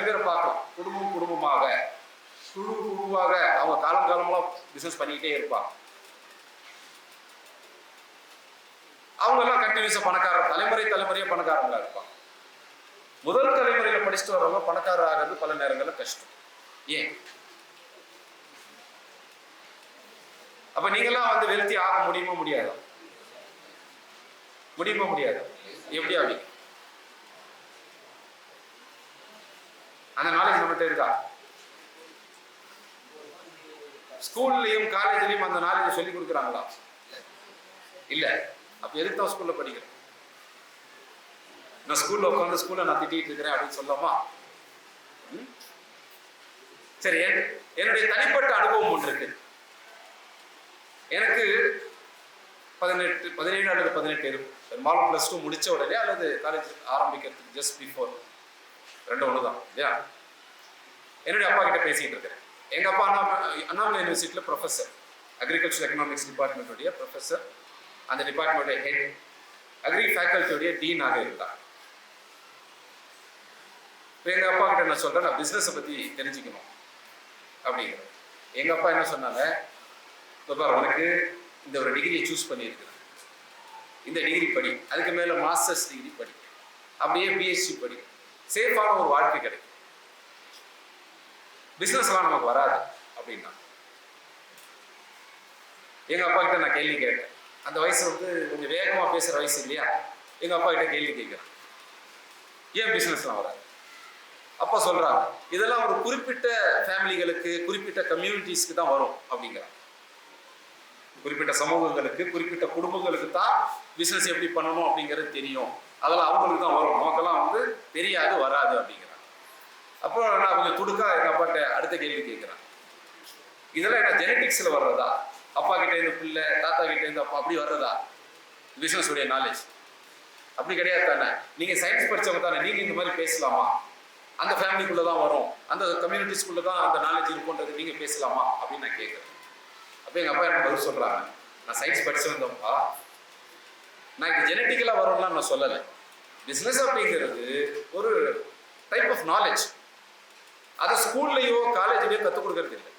பேரை பார்க்கலாம், குடும்பமாக அவங்க காலமெல்லாம் பிசினஸ் பண்ணிக்கிட்டே இருப்பாங்க. அவங்க எல்லாம் கண்டினியூஸா தலைமுறையா பணக்காரங்களா இருப்பாங்க. முதல் தலைமுறையில படிச்சுட்டு வரவங்க பணக்காரர் ஆகிறது பல நேரங்கள்ல கஷ்டம். ஏன்? அப்ப நீங்கெல்லாம் வந்து வெல்த்தி ஆக முடியுமா? முடியாது. எப்படி ஆகி? அந்த நாலேஜ் நம்மகிட்ட இருக்கா? ஸ்கூல்லையும் காலேஜ்லயும் அந்த நாலேஜ் சொல்லி கொடுக்குறாங்களா? இல்ல. அப்ப எதுக்கு தான் ஸ்கூல்ல படிக்கிறேன்? நான் ஸ்கூல்ல உட்காந்து ஸ்கூல்ல நான் திட்டிட்டு இருக்கிறேன் அப்படின்னு சொல்லாமா? சரி, என்னுடைய தனிப்பட்ட அனுபவம் ஒன்று இருக்கு. எனக்கு 17 அல்லது 18 இருக்கும். பெரும்பாலும் +2 முடிச்ச உடனே அல்லது காலேஜ் ஆரம்பிக்கிறதுக்கு ஜஸ்ட் பிஃபோர், ரெண்டு ஒன்று தான் இல்லையா. என்னுடைய அப்பா கிட்ட பேசிக்கிட்டு இருக்கிறேன். எங்கள் அப்பா அண்ணாமலை யூனிவர்சிட்டியில் ப்ரொஃபஸர், அக்ரிகல்ச்சர் எக்கனாமிக்ஸ் டிபார்ட்மெண்ட்டுடைய ப்ரொஃபஸர், அந்த டிபார்ட்மெண்ட்டுடைய ஹெட், அக்ரி ஃபேக்கல்ட்டியுடைய டீனாக இருந்தார். இப்போ எங்கள் அப்பா கிட்ட நான் சொல்கிறேன், நான் பிஸ்னஸை பற்றி தெரிஞ்சுக்கணும் அப்படிங்கிறேன். எங்கள் அப்பா என்ன சொன்னாங்க, பாப்பா உனக்கு இந்த ஒரு டிகிரியை சூஸ் பண்ணியிருக்கிறேன், இந்த டிகிரி படி, அதுக்கு மேலே மாஸ்டர்ஸ் டிகிரி படி, அப்படியே பிஹெச்டி படி, சேஃபான ஒரு வாழ்க்கை கிடைக்கும், பிஸ்னஸ்லாம் நமக்கு வராது அப்படின்னா. எங்கள் அப்பா கிட்ட நான் கேள்வி கேட்டேன். அந்த வயசு வந்து கொஞ்சம் வேகமாக பேசுகிற வயசு இல்லையா. எங்கள் அப்பா கிட்ட கேள்வி கேட்குறேன், ஏன் பிஸ்னஸ்லாம் வராது? அப்பா சொல்கிறாங்க, இதெல்லாம் ஒரு குறிப்பிட்ட ஃபேமிலிகளுக்கு, குறிப்பிட்ட கம்யூனிட்டிஸ்க்கு தான் வரும் அப்படிங்கிறாங்க. குறிப்பிட்ட சமூகங்களுக்கு, குறிப்பிட்ட குடும்பங்களுக்கு தான் பிஸ்னஸ் எப்படி பண்ணணும் அப்படிங்கிறது தெரியும், அதெல்லாம் அவங்களுக்கு தான் வரும், நமக்கெல்லாம் வந்து தெரியாது, வராது அப்படிங்கிறாங்க. அப்போ நான் கொஞ்சம் துடுக்கா எங்கள் அப்பாட்ட அடுத்த கேள்வி கேட்குறேன், இதெல்லாம் என்ன ஜெனட்டிக்ஸில் வர்றதா? அப்பா கிட்டே இருந்து பிள்ளை, தாத்தா கிட்டே இருந்து அப்பா அப்படி வர்றதா பிஸ்னஸ் உடைய நாலேஜ்? அப்படி கிடையாது தானே. நீங்கள் சயின்ஸ் படித்தவங்க தானே, நீங்கள் இந்த மாதிரி பேசலாமா? அந்த ஃபேமிலிக்குள்ளே தான் வரும், அந்த கம்யூனிட்டிஸ்குள்ளே தான் அந்த நாலேஜ் இருக்குன்றது நீங்கள் பேசலாமா அப்படின்னு நான் கேட்குறேன். அப்போ எங்கள் அப்பா எனக்கு பதில் சொல்கிறாங்க, நான் சயின்ஸ் படிச்சு வந்தோம்ப்பா, நான் இது ஜெனட்டிக்கலாக வரும்லாம் நான் சொல்லலை. பிஸ்னஸ் அப்படிங்கிறது ஒரு டைப் ஆஃப் நாலேஜ், அதை ஸ்கூல்லையோ காலேஜ்லையோ கற்றுக் கொடுக்கறது இல்லை.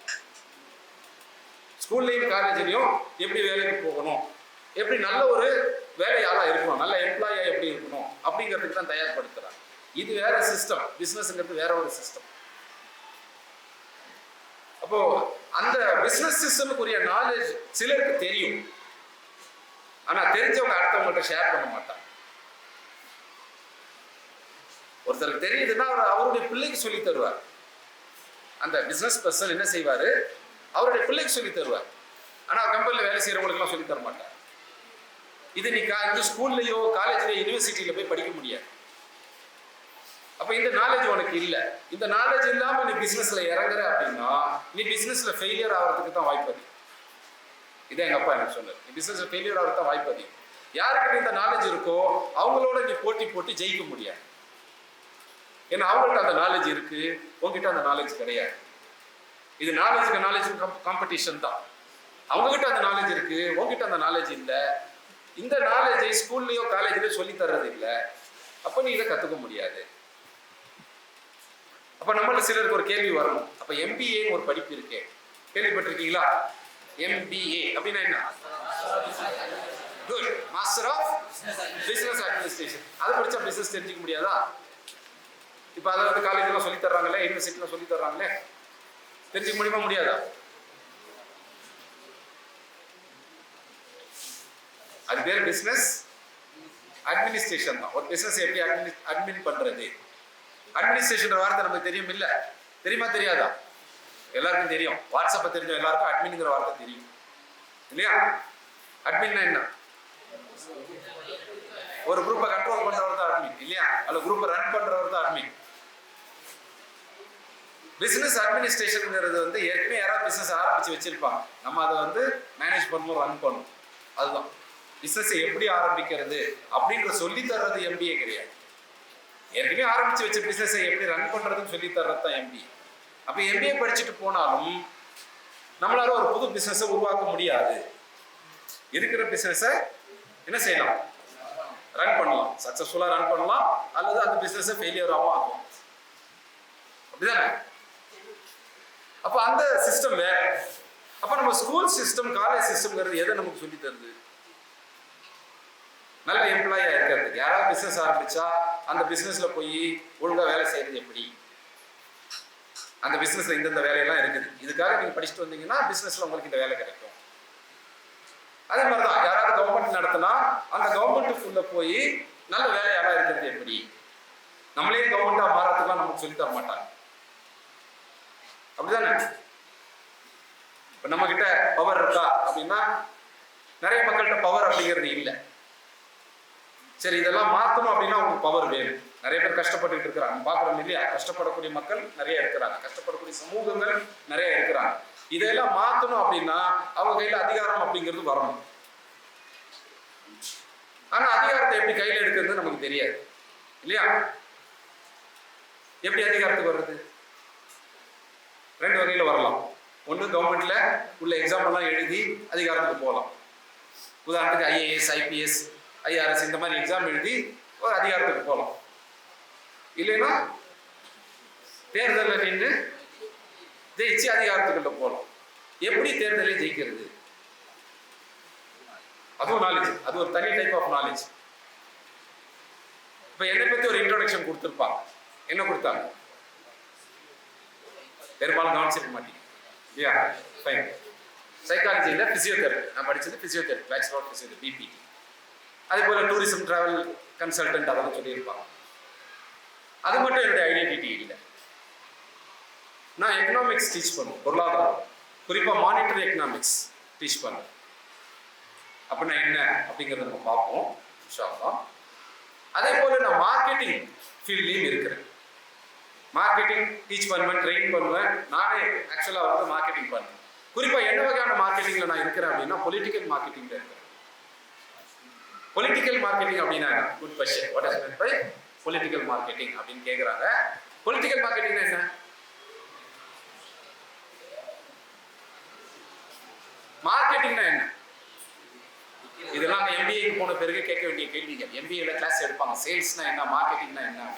ஸ்கூல்லையும் காலேஜ்லையும் எப்படி வேலைக்கு போகணும், எப்படி நல்ல ஒரு வேலையாளாக இருக்கணும், நல்ல எம்ப்ளாயாக எப்படி இருக்கணும் அப்படிங்கிறதுக்கு தான் தயார்படுத்துகிறாங்க. இது வேற சிஸ்டம், பிஸ்னஸ்ங்கிறது வேற ஒரு சிஸ்டம். அப்போ அந்த பிஸ்னஸ் சிஸ்டமுக்குரிய நாலேஜ் சிலருக்கு தெரியும், ஆனால் தெரிஞ்சவங்க அடுத்தவங்கள்ட்ட ஷேர் பண்ண மாட்டாங்க. ஒருத்தருக்கு தெரியுதுன்னா அவர் அவருடைய பிள்ளைக்கு சொல்லி தருவார். அந்த பிஸ்னஸ் பர்சன் என்ன செய்வார், அவருடைய பிள்ளைக்கு சொல்லி தருவார். ஆனால் கம்பெனியில் வேலை செய்கிறவங்களுக்குலாம் சொல்லி தர மாட்டார். இது நீ இந்த ஸ்கூல்லையோ காலேஜ்லையோ யூனிவர்சிட்டியில் போய் படிக்க முடியாது. அப்போ இந்த நாலேஜ் உனக்கு இல்லை. இந்த நாலேஜ் இல்லாமல் நீ பிஸ்னஸில் இறங்குற அப்படின்னா நீ பிஸ்னஸில் ஃபெயிலியர் ஆகிறதுக்கு தான் வாய்ப்பு அதிகம். இதான் எங்கள் அப்பா எனக்கு சொன்னார், நீ பிஸ்னஸில் ஃபெயிலியர் ஆகிறது தான் வாய்ப்பு அதிகம். யாருக்கு இந்த நாலேஜ் இருக்கோ அவங்களோட நீ போட்டி ஜெயிக்க முடியாது. ஏன்னா அவங்கள்ட்ட அந்த நாலேஜ் இருக்கு, உங்ககிட்ட அந்த நாலேஜ் கிடையாது. இது நாலேஜ் காம்படிஷன் தான். அவங்ககிட்ட அந்த நாலேஜ் இருக்கு, உங்ககிட்ட அந்த நாலேஜ் இல்லை. இந்த நாலேஜை ஸ்கூல்லையோ காலேஜ்லையோ சொல்லி தர்றது இல்லை. அப்போ நீ இதை கற்றுக்க முடியாது. அப்போ நம்மள சிலருக்கு ஒரு கேள்வி வரணும், அப்போ MBA ஒரு படிப்பு இருக்கே, கேள்விப்பட்டிருக்கீங்களா? MBA அப்படின்னா என்ன? Good, master of business administration. அதை படிச்சா பிசினஸ் தெரிஞ்சுக்க முடியாதா? இப்போ அதை வந்து காலேஜ்லாம் சொல்லி தர்றாங்களே, யூனிவர்சிட்டிலாம் சொல்லி தர்றாங்களே, தெரிஞ்சுக்க முடியுமா முடியாதா? அது பேர் பிசினஸ் அட்மினிஸ்ட்ரேஷன் தான். ஒரு பிசினஸ் எப்படி அட்மின் பண்றது. அட்மினிஸ்ட்ரேஷன் வார்த்தை நமக்கு தெரியும் இல்ல? தெரியுமா தெரியாதா? எல்லாருக்கும் தெரியும். வாட்ஸ்அப்பை தெரிஞ்ச எல்லாருக்கும் அட்மின்ங்கிற வார்த்தை தெரியும் இல்லையா? அட்மின்னா என்ன? ஒரு குரூப்பை கண்ட்ரோல் பண்றவர் தான் அட்மின் இல்லையா? அல்ல குரூப்பை ரன் பண்றவர் தான் அட்மின். பிசினஸ் அட்மினிஸ்ட்ரேஷன்ங்கிறது வந்து ஏற்கனவே யாராவது பிசினஸ் ஆரம்பிச்சு வச்சிருப்பாங்க, நம்ம அதை வந்து மேனேஜ் பண்ணணும், ரன் பண்ணணும். அதுதான் பிசினஸை எப்படி ஆரம்பிக்கிறது அப்படின்ற சொல்லி தர்றது MBA கிடையாது. ஏற்கனவே ஆரம்பிச்சு வச்ச பிசினஸை எப்படி ரன் பண்றதுன்னு சொல்லி தர்றது தான் MBA. அப்ப MBA படிச்சுட்டு போனாலும் நம்மளால ஒரு புது பிசினஸை உருவாக்க முடியாது. இருக்கிற பிசினஸை என்ன செய்யலாம்? ரன் பண்ணலாம், சக்சஸ்ஃபுல்லா ரன் பண்ணலாம், அல்லது அந்த பிசினஸை ஃபெயிலியராகவும் ஆகும். அப்படிதானே? அப்ப அந்த சிஸ்டம் வேற. அப்ப நம்ம ஸ்கூல் சிஸ்டம், காலேஜ் சிஸ்டம்ங்கிறது எதை நமக்கு சொல்லி தருது? நல்ல எம்ப்ளாயா இருக்கிறதுக்கு. யாராவது பிசினஸ் ஆரம்பிச்சா அந்த பிசினஸ்ல போய் ஒழுங்கா வேலை செய்யறது எப்படி, அந்த பிசினஸ்ல இந்தந்த வேலையெல்லாம் இருக்குது, இதுக்காக நீங்க படிச்சுட்டு வந்தீங்கன்னா பிசினஸ்ல உங்களுக்கு இந்த வேலை கிடைக்கும். அதே மாதிரிதான் யாராவது கவர்மெண்ட் நடத்தினா அந்த கவர்மெண்ட்டுக்குள்ள போய் நல்ல வேலையாளா இருக்கிறது எப்படி, நம்மளே கவர்மெண்டா மாறதுக்குலாம் நமக்கு சொல்லி தர மாட்டாங்க. அப்படிதானே? இப்ப நம்ம கிட்ட பவர் இருக்கா அப்படின்னா நிறைய மக்கள்கிட்ட பவர் அப்படிங்கிறது இல்லை. சரி, இதெல்லாம் மாற்றணும் அப்படின்னா உங்களுக்கு பவர் வேணும். நிறைய பேர் கஷ்டப்பட்டு இருக்கிறாங்க, பாக்குறோம் இல்லையா? கஷ்டப்படக்கூடிய மக்கள் நிறைய இருக்கிறாங்க, கஷ்டப்படக்கூடிய சமூகங்கள் நிறைய இருக்கிறாங்க. இதெல்லாம் மாத்தணும் அப்படின்னா அவங்க கையில அதிகாரம் அப்படிங்கிறது வரணும். ஆனா அதிகாரத்தை எப்படி கையில எடுக்கிறது நமக்கு தெரியாது இல்லையா? எப்படி அதிகாரத்துக்கு வர்றது? ரெண்டு வகையில வரலாம். ஒன்று கவர்மெண்ட்ல உள்ள எக்ஸாம் எல்லாம் எழுதி அதிகாரத்துக்கு போகலாம். உதாரணத்துக்கு ஐஏஎஸ், ஐபிஎஸ், ஐஆர்எஸ் இந்த மாதிரி எக்ஸாம் எழுதி ஒரு அதிகாரத்துக்கு போகலாம். இல்லைன்னா தேர்தலில் நின்று ஜெயிச்சு அதிகாரத்துக்குள்ள போகலாம். எப்படி தேர்தலை ஜெயிக்கிறது? அதுவும் நாலேஜ், அது ஒரு தனி டைப் ஆஃப் நாலேஜ். இப்ப என்னை பத்தி ஒரு இன்ட்ரோடக்ஷன் கொடுத்துருப்பாங்க. என்ன கொடுத்தாங்க? பெரும்பாலும் கவனிச்சிருக்க மாட்டீங்க இல்லையா? ஃபைன். சைக்காலஜியில் பிசியோதெரபி நான் படிச்சது, physiotherapy, bachelor of physiotherapy, BPT. அதே போல டூரிசம் டிராவல் கன்சல்டன்ட் அதெல்லாம் சொல்லியிருப்பாங்க. அது மட்டும் என்னுடைய ஐடென்டிட்டி இல்லை. நான் எக்கனாமிக்ஸ் டீச் பண்ணுவேன், பொருளாதாரம், குறிப்பாக மானிட்டரி எக்கனாமிக்ஸ் டீச் பண்ணுவேன். அப்படின்னா என்ன அப்படிங்கிறத நம்ம பார்ப்போம் இன்ஷா அல்லாஹ். அதே போல நான் மார்க்கெட்டிங் ஃபீல்ட்லையும் இருக்கிறேன். மார்க்கெட்டிங் டீச் பண்ணுவேன், ட்ரெயின் பண்ணுவேன். நானே ஆக்சுவலாக வந்து மார்க்கெட்டிங் பண்ணுவேன். குறிப்பாக என்ன வகையான மார்க்கெட்டிங்கில் நான் இருக்கிறேன் அப்படின்னா பொலிட்டிக்கல் மார்க்கெட்டிங்கில் இருக்கிறேன். பொலிட்டிக்கல் மார்க்கெட்டிங் அப்படின்னா good question. What is mean by political marketing அப்படின்னு கேட்குறாங்க. பொலிட்டிக்கல் மார்க்கெட்டிங்னா என்ன? மார்க்கெட்டிங்னா என்ன? இதெல்லாம் எம்பிஏக்கு போன பிறகு கேட்க வேண்டிய கேள்விகள். எம்பிஏல கிளாஸ் எடுப்பாங்க. சேல்ஸ்னா என்ன, மார்க்கெட்டிங்னா என்ன?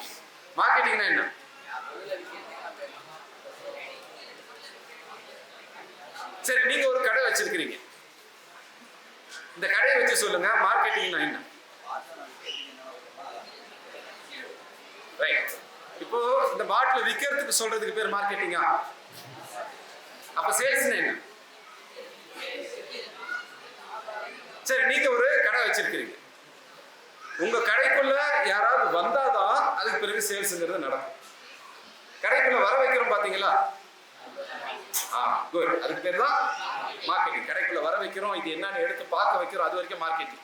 மார்க்கெட்டிங்னா என்ன? சரி, நீங்க ஒரு கடை வச்சிருக்கிறீங்க. இந்த கடையை வச்சு சொல்லுங்க, மார்க்கெட்டிங்னா என்ன? ரைட். இப்போ இந்த பாட்டில் விற்கிறதுக்கு சொல்றதுக்கு பேர் மார்க்கெட்டிங்கா? அப்ப சேல்ஸ்னா என்ன? சரி, நீங்க ஒரு கடை வச்சிருக்கிறீங்க. உங்க கடைக்குள்ள யாராவது வந்தாதான் அதுக்கு பிறகு சேல்ஸ்ங்கிறது நடக்கும். கடைக்குள்ள வர வைக்கிறோம் பாத்தீங்களா? குட். அதுக்கு பேர் தான் மார்க்கெட்டிங். கடைக்குள்ள வர வைக்கிறோம், இது என்னன்னு எடுத்து பார்க்க வைக்கிறோம், அது வரைக்கும் மார்க்கெட்டிங்.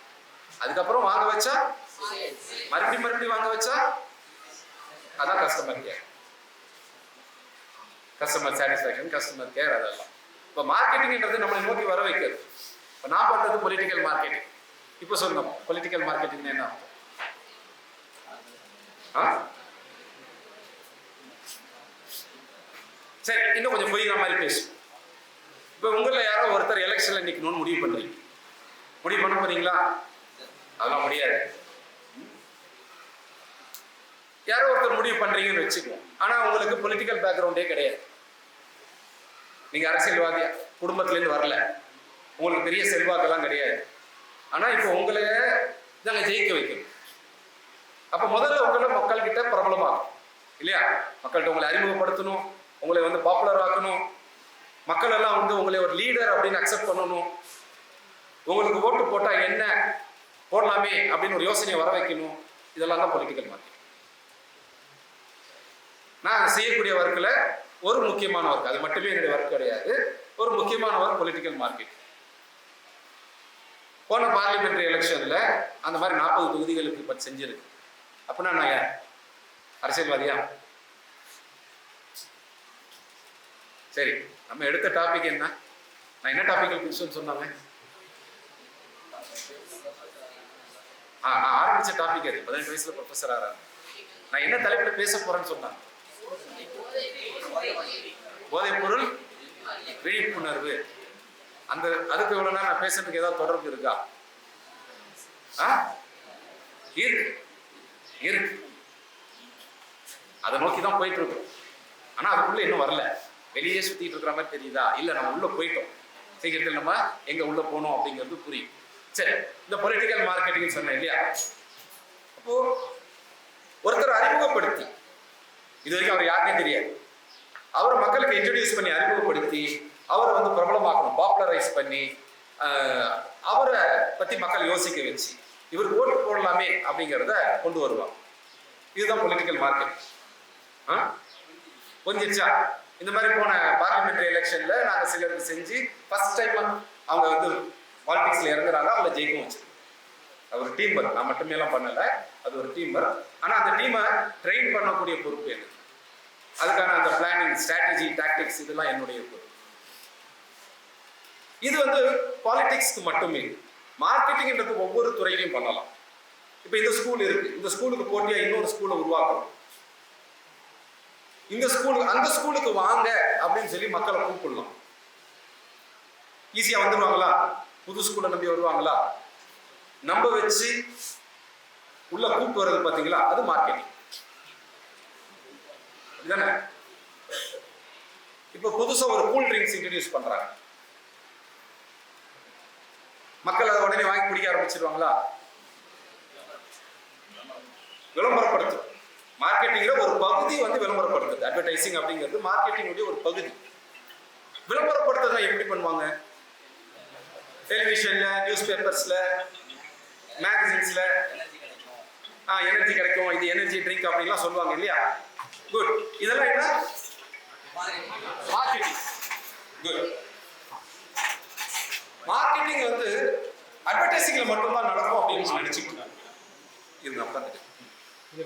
அதுக்கப்புறம் வாங்க வச்சா, மறுபடியும் வாங்க வச்சா, அதான் customer care, customer satisfaction, customer care. அதெல்லாம் இப்போ மார்க்கெட்டிங்ன்றது நம்மளை நோக்கி வர வைக்கிறது. இப்போ நான் பண்றது பொலிட்டிக்கல் மார்க்கெட்டிங். இப்போ சொல்லுங்க, பொலிட்டிக்கல் மார்க்கெட்டிங் என்ன? சரி, இன்னும் கொஞ்சம் புரியுற மாதிரி பேசும். இப்போ உங்களில் யாரோ ஒருத்தர் எலெக்ஷன்ல நிற்கணும்னு முடிவு பண்றீங்க. முடிவு பண்ண போறீங்களா? அதெல்லாம் முடியாது. யாரோ ஒருத்தர் முடிவு பண்றீங்கன்னு வச்சுக்குவோம். ஆனா உங்களுக்கு பொலிட்டிக்கல் பேக்ரவுண்டே கிடையாது. நீங்க அரசியல்வாதியா குடும்பத்திலேருந்து வரல, உங்களுக்கு பெரிய செல்வாக்கெல்லாம் கிடையாது. ஆனா இப்போ உங்களை நாங்கள் ஜெயிக்க வைக்கணும். அப்போ முதல்ல உங்களை மக்கள்கிட்ட பிரபலமாகும் இல்லையா? மக்கள்கிட்ட உங்களை அறிமுகப்படுத்தணும், உங்களை வந்து பாப்புலர் ஆக்கணும், மக்கள் எல்லாம் வந்து உங்களை ஒரு லீடர் அப்படின்னு அக்செப்ட் பண்ணணும், உங்களுக்கு ஓட்டு போட்டா என்ன போடலாமே அப்படின்னு ஒரு யோசனையை வர வைக்கணும். இதெல்லாம் தான் பொலிட்டிக்கல் மார்க்கெட். நான் செய்யக்கூடிய ஒர்க்கில் ஒரு முக்கியமான ஒர்க், அது மட்டுமே என்னுடைய ஒர்க் கிடையாது, ஒரு முக்கியமான ஒர்க் பொலிட்டிக்கல் மார்க்கெட். போன பார்லிமெண்ட்ரி எலெக்ஷன்ல அந்த மாதிரி 40 தொகுதிகளுக்கு இப்போ செஞ்சிருக்கு. அப்படின்னா நான் யார்? அரசியல்வாதியா? சரி, நம்ம எடுத்த டாபிக் என்ன? நான் என்ன டாபிக் பேசுன்னு சொன்னாங்க? நான் ஆரம்பிச்ச டாபிக் அது. 18 வயசுல ப்ரொஃபஸர் ஆறாங்க. நான் என்ன தலைப்பில் பேச போறேன்னு சொன்னாங்க? போதைப் பொருள் விழிப்புணர்வு. அந்த அதுக்கு இவ்வளவு நேரம் நான் பேசுறதுக்கு ஏதாவது தொடர்பு இருக்கா? இருக்கு. அதை நோக்கி தான் போயிட்டு இருக்கோம். ஆனா அதுக்குள்ள இன்னும் வரல. வெளியே சுத்திட்டு இருக்கிற மாதிரி தெரியுதா? இல்ல, நம்ம உள்ள போயிட்டோம். சீக்கிரத்தில் நம்ம எங்க உள்ள போனோம் அப்படிங்கிறது புரியும். சரி, இந்த பொலிட்டிக்கல் மார்க்கெட்டிங் சொன்னேன் இல்லையா? அப்போ ஒருத்தர் அறிமுகப்படுத்தி, இது வரைக்கும் அவர் யாருன்னே தெரியாது, அவரை மக்களுக்கு இன்ட்ரடியூஸ் பண்ணி அறிமுகப்படுத்தி அவரை வந்து பிரபலமாக்கணும், பாப்புலரைஸ் பண்ணி அவரை பத்தி மக்கள் யோசிக்க வச்சு இவருக்கு ஓட்டு போடலாமே அப்படிங்கிறத கொண்டு வருவாங்க. இதுதான் பொலிட்டிக்கல் மார்க்கெட். புரிஞ்சிருச்சா? இந்த மாதிரி போன பார்லிமெண்ட்ரி எலெக்ஷன்ல நாங்கள் சிலருக்கு செஞ்சு ஃபர்ஸ்ட் டைம் அவங்க வந்து பாலிடிக்ஸ்ல இறங்குறாங்க, அவங்கள ஜெயிக்கவும் வச்சு. அது ஒரு டீம் ஒர்க், நான் மட்டுமே எல்லாம் பண்ணல, அது ஒரு டீம் ஒர்க். ஆனா அந்த டீமை ட்ரெயின் பண்ணக்கூடிய பொறுப்பு எனக்கு. அதுக்கான அந்த பிளானிங், ஸ்ட்ராட்டஜி, டாக்டிக்ஸ் இதெல்லாம் என்னுடைய பொறுப்பு. இது வந்து பாலிடிக்ஸ்க்கு மட்டுமே. மார்க்கெட்டிங்ன்றது ஒவ்வொரு துறையிலையும் பண்ணலாம். இப்போ இந்த ஸ்கூல் இருக்கு, இந்த ஸ்கூலுக்கு போட்டியா இன்னொரு ஸ்கூலை உருவாக்கணும். இந்த ஸ்கூலுக்கு அந்த ஸ்கூலுக்கு வாங்க அப்படின்னு சொல்லி மக்களை கூப்பிடலாம். ஈஸியா வந்துடுவாங்களா? புது ஸ்கூலை நம்பி வருவாங்களா? நம்ப வச்சு உள்ள கூப்பிட்டு வர்றது பாத்தீங்களா, அது மார்க்கெட்டிங். இதுதானே? இப்போ புதுசா ஒரு கூல் ட்ரிங்க்ஸ் இன்ட்ரடியூஸ் பண்றாங்க. மக்கள் அதை உடனே வாங்கி குடிக்க ஆரம்பிச்சிருவாங்களா? விளம்பரப்படுத்து. மார்க்கெட்டிங்ல ஒரு பகுதி வந்து விளம்பரப்படுத்துது. அட்வர்டைசிங் அப்படிங்கிறது மார்க்கெட்டிங் ஒரு பகுதி. விளம்பரப்படுத்துறத எப்படி பண்ணுவாங்க? டெலிவிஷன்ல, நியூஸ் பேப்பர்ஸ்ல, மேகசின்ஸ்ல எனர்ஜி கிடைக்கும், இது எனர்ஜி ட்ரிங்க் அப்படின்லாம் சொல்லுவாங்க இல்லையா? குட். இதெல்லாம் என்ன? மார்க்கெட்டிங். குட். மார்க்கெட்டிங் வந்து அட்வர்டைசிங்ல மட்டும்தான் நடக்கும் அப்படின்னு நினைச்சுக்கிட்டாங்க. இது உட்காந்து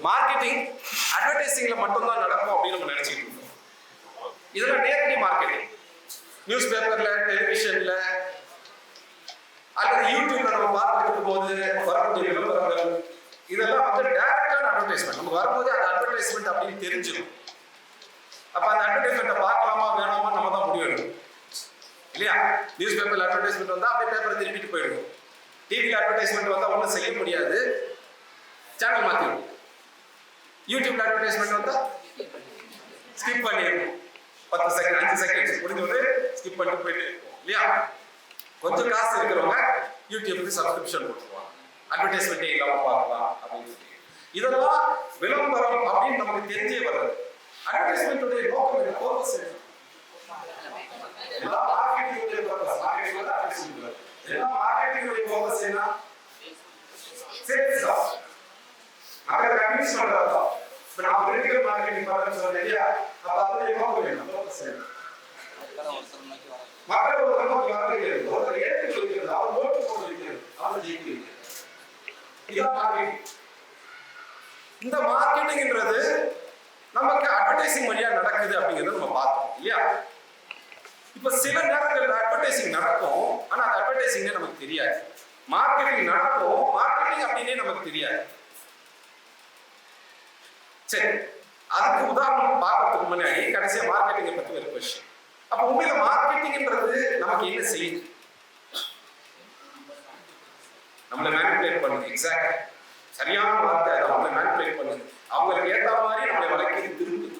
மார்க்கெட்டிங் அட்வர்டைசிங்ல மட்டும்தான் நடக்கும் அப்படின்னு நம்ம நினைச்சிட்டு இருக்கோம். இதெல்லாம் நேரடி மார்க்கெட்டிங். நியூஸ் பேப்பர்ல, டெலிவிஷன்ல அல்லது யூடியூப்ல நம்ம பார்த்துட்டு இருக்கும்போது வரக்கூடிய விளம்பரங்கள் இதெல்லாம் வந்து டைரக்டான அட்வர்டைஸ்மெண்ட். நம்ம வரும்போது அந்த அட்வர்டைஸ்மெண்ட் அப்படின்னு தெரிஞ்சிடும். அப்ப அந்த அட்வர்டைஸ்மெண்ட்டை பார்க்கலாமா வேணாமா நம்ம தான் முடிவு எடுக்கணும் இல்லையா? நியூஸ் பேப்பர்ல அட்வர்டைஸ்மெண்ட் வந்தா அப்படியே பேப்பரை திருப்பிட்டு போயிடுவோம். டிவியில் அட்வர்டைஸ்மெண்ட் வந்தா ஒன்றும் செய்ய முடியாது, சேனல் மாற்றிடும். யூடியூப்ல அட்வர்டைஸ்மெண்ட் வந்தா ஸ்கிப் பண்ணிடுவோம். 10 செகண்ட் 5 செகண்ட் முடிஞ்சோடனே ஸ்கிப் பண்ணிட்டு போயிட்டு இல்லையா? கொஞ்சம் காசு இருக்கிறவங்க யூடியூப்க்கு சப்ஸ்கிரிப்ஷன் கொடுத்துருவாங்க, அட்வர்டைஸ்மெண்ட்டே இல்லாம பார்க்கலாம் அப்படின்னு சொல்லி. இதெல்லாம் விளம்பரம் அப்படின்னு நமக்கு தெரிஞ்சே வர்றது. அட்வர்டைஸ்மெண்ட்டுடைய நோக்கம் என்ன? பர்பஸ் என்ன? எல்லாம் மார்க்கெட்டிங்குடைய பர்பஸ். மார்க்கெட்டிங் வந்து அட்வர்டைஸ்மெண்ட் வருது. எல்லாம் மார்க்கெட்டிங்குடைய பர்பஸ் என்ன? சேல்ஸ் தான். அங்க கன்வின்ஸ் பண்றது தான். இப்ப நான் பொலிட்டிக்கல் மார்க்கெட்டிங் பண்றேன்னு சொன்னேன் இல்லையா? அப்ப அதோடைய நோக்கம் என்ன? பர்பஸ் என்ன? மக்கள் ஒரு நோக்கி வரவேற்கிறது, ஒருத்தர் ஏற்று வைக்கிறது, அவர் ஓட்டு போட வைக்கிறது, அவர் ஜெயிக்க வைக்கிறது. இதுதான் மார்க்கெட்டிங். இந்த மார்க்கெட்டிங்ன்றது நமக்கு அட்வர்டைசிங் வழியா நடக்குது அப்படிங்கிறத நம்ம பார்த்தோம் இல்லையா? இப்ப சில நேரங்கள்ல அட்வர்டைசிங் நடக்கும், ஆனா அது அட்வர்டைசிங்னே நமக்கு தெரியாது. மார்க்கெட்டிங் நடக்கும், மார்க்கெட்டிங் அப்படின்னே நமக்கு தெரியாது. சரி, அதுக்கு உதாரணம் பார்க்கறதுக்கு முன்னாடி கடைசியா மார்க்கெட்டிங்கை பத்தி ஒரு கொஸ்டின். அப்ப உண்மையில மார்க்கெட்டிங்ன்றது நமக்கு என்ன செய்யுது? நம்மளை மேனிபுலேட் பண்ணுது. எக்ஸாக்ட் சரியான வார்த்தை. நம்மளை மேனிபுலேட் பண்ணுது. அவங்களுக்கு ஏற்ற மாதிரி நம்மளை வளைக்கிறது, திரும்புது.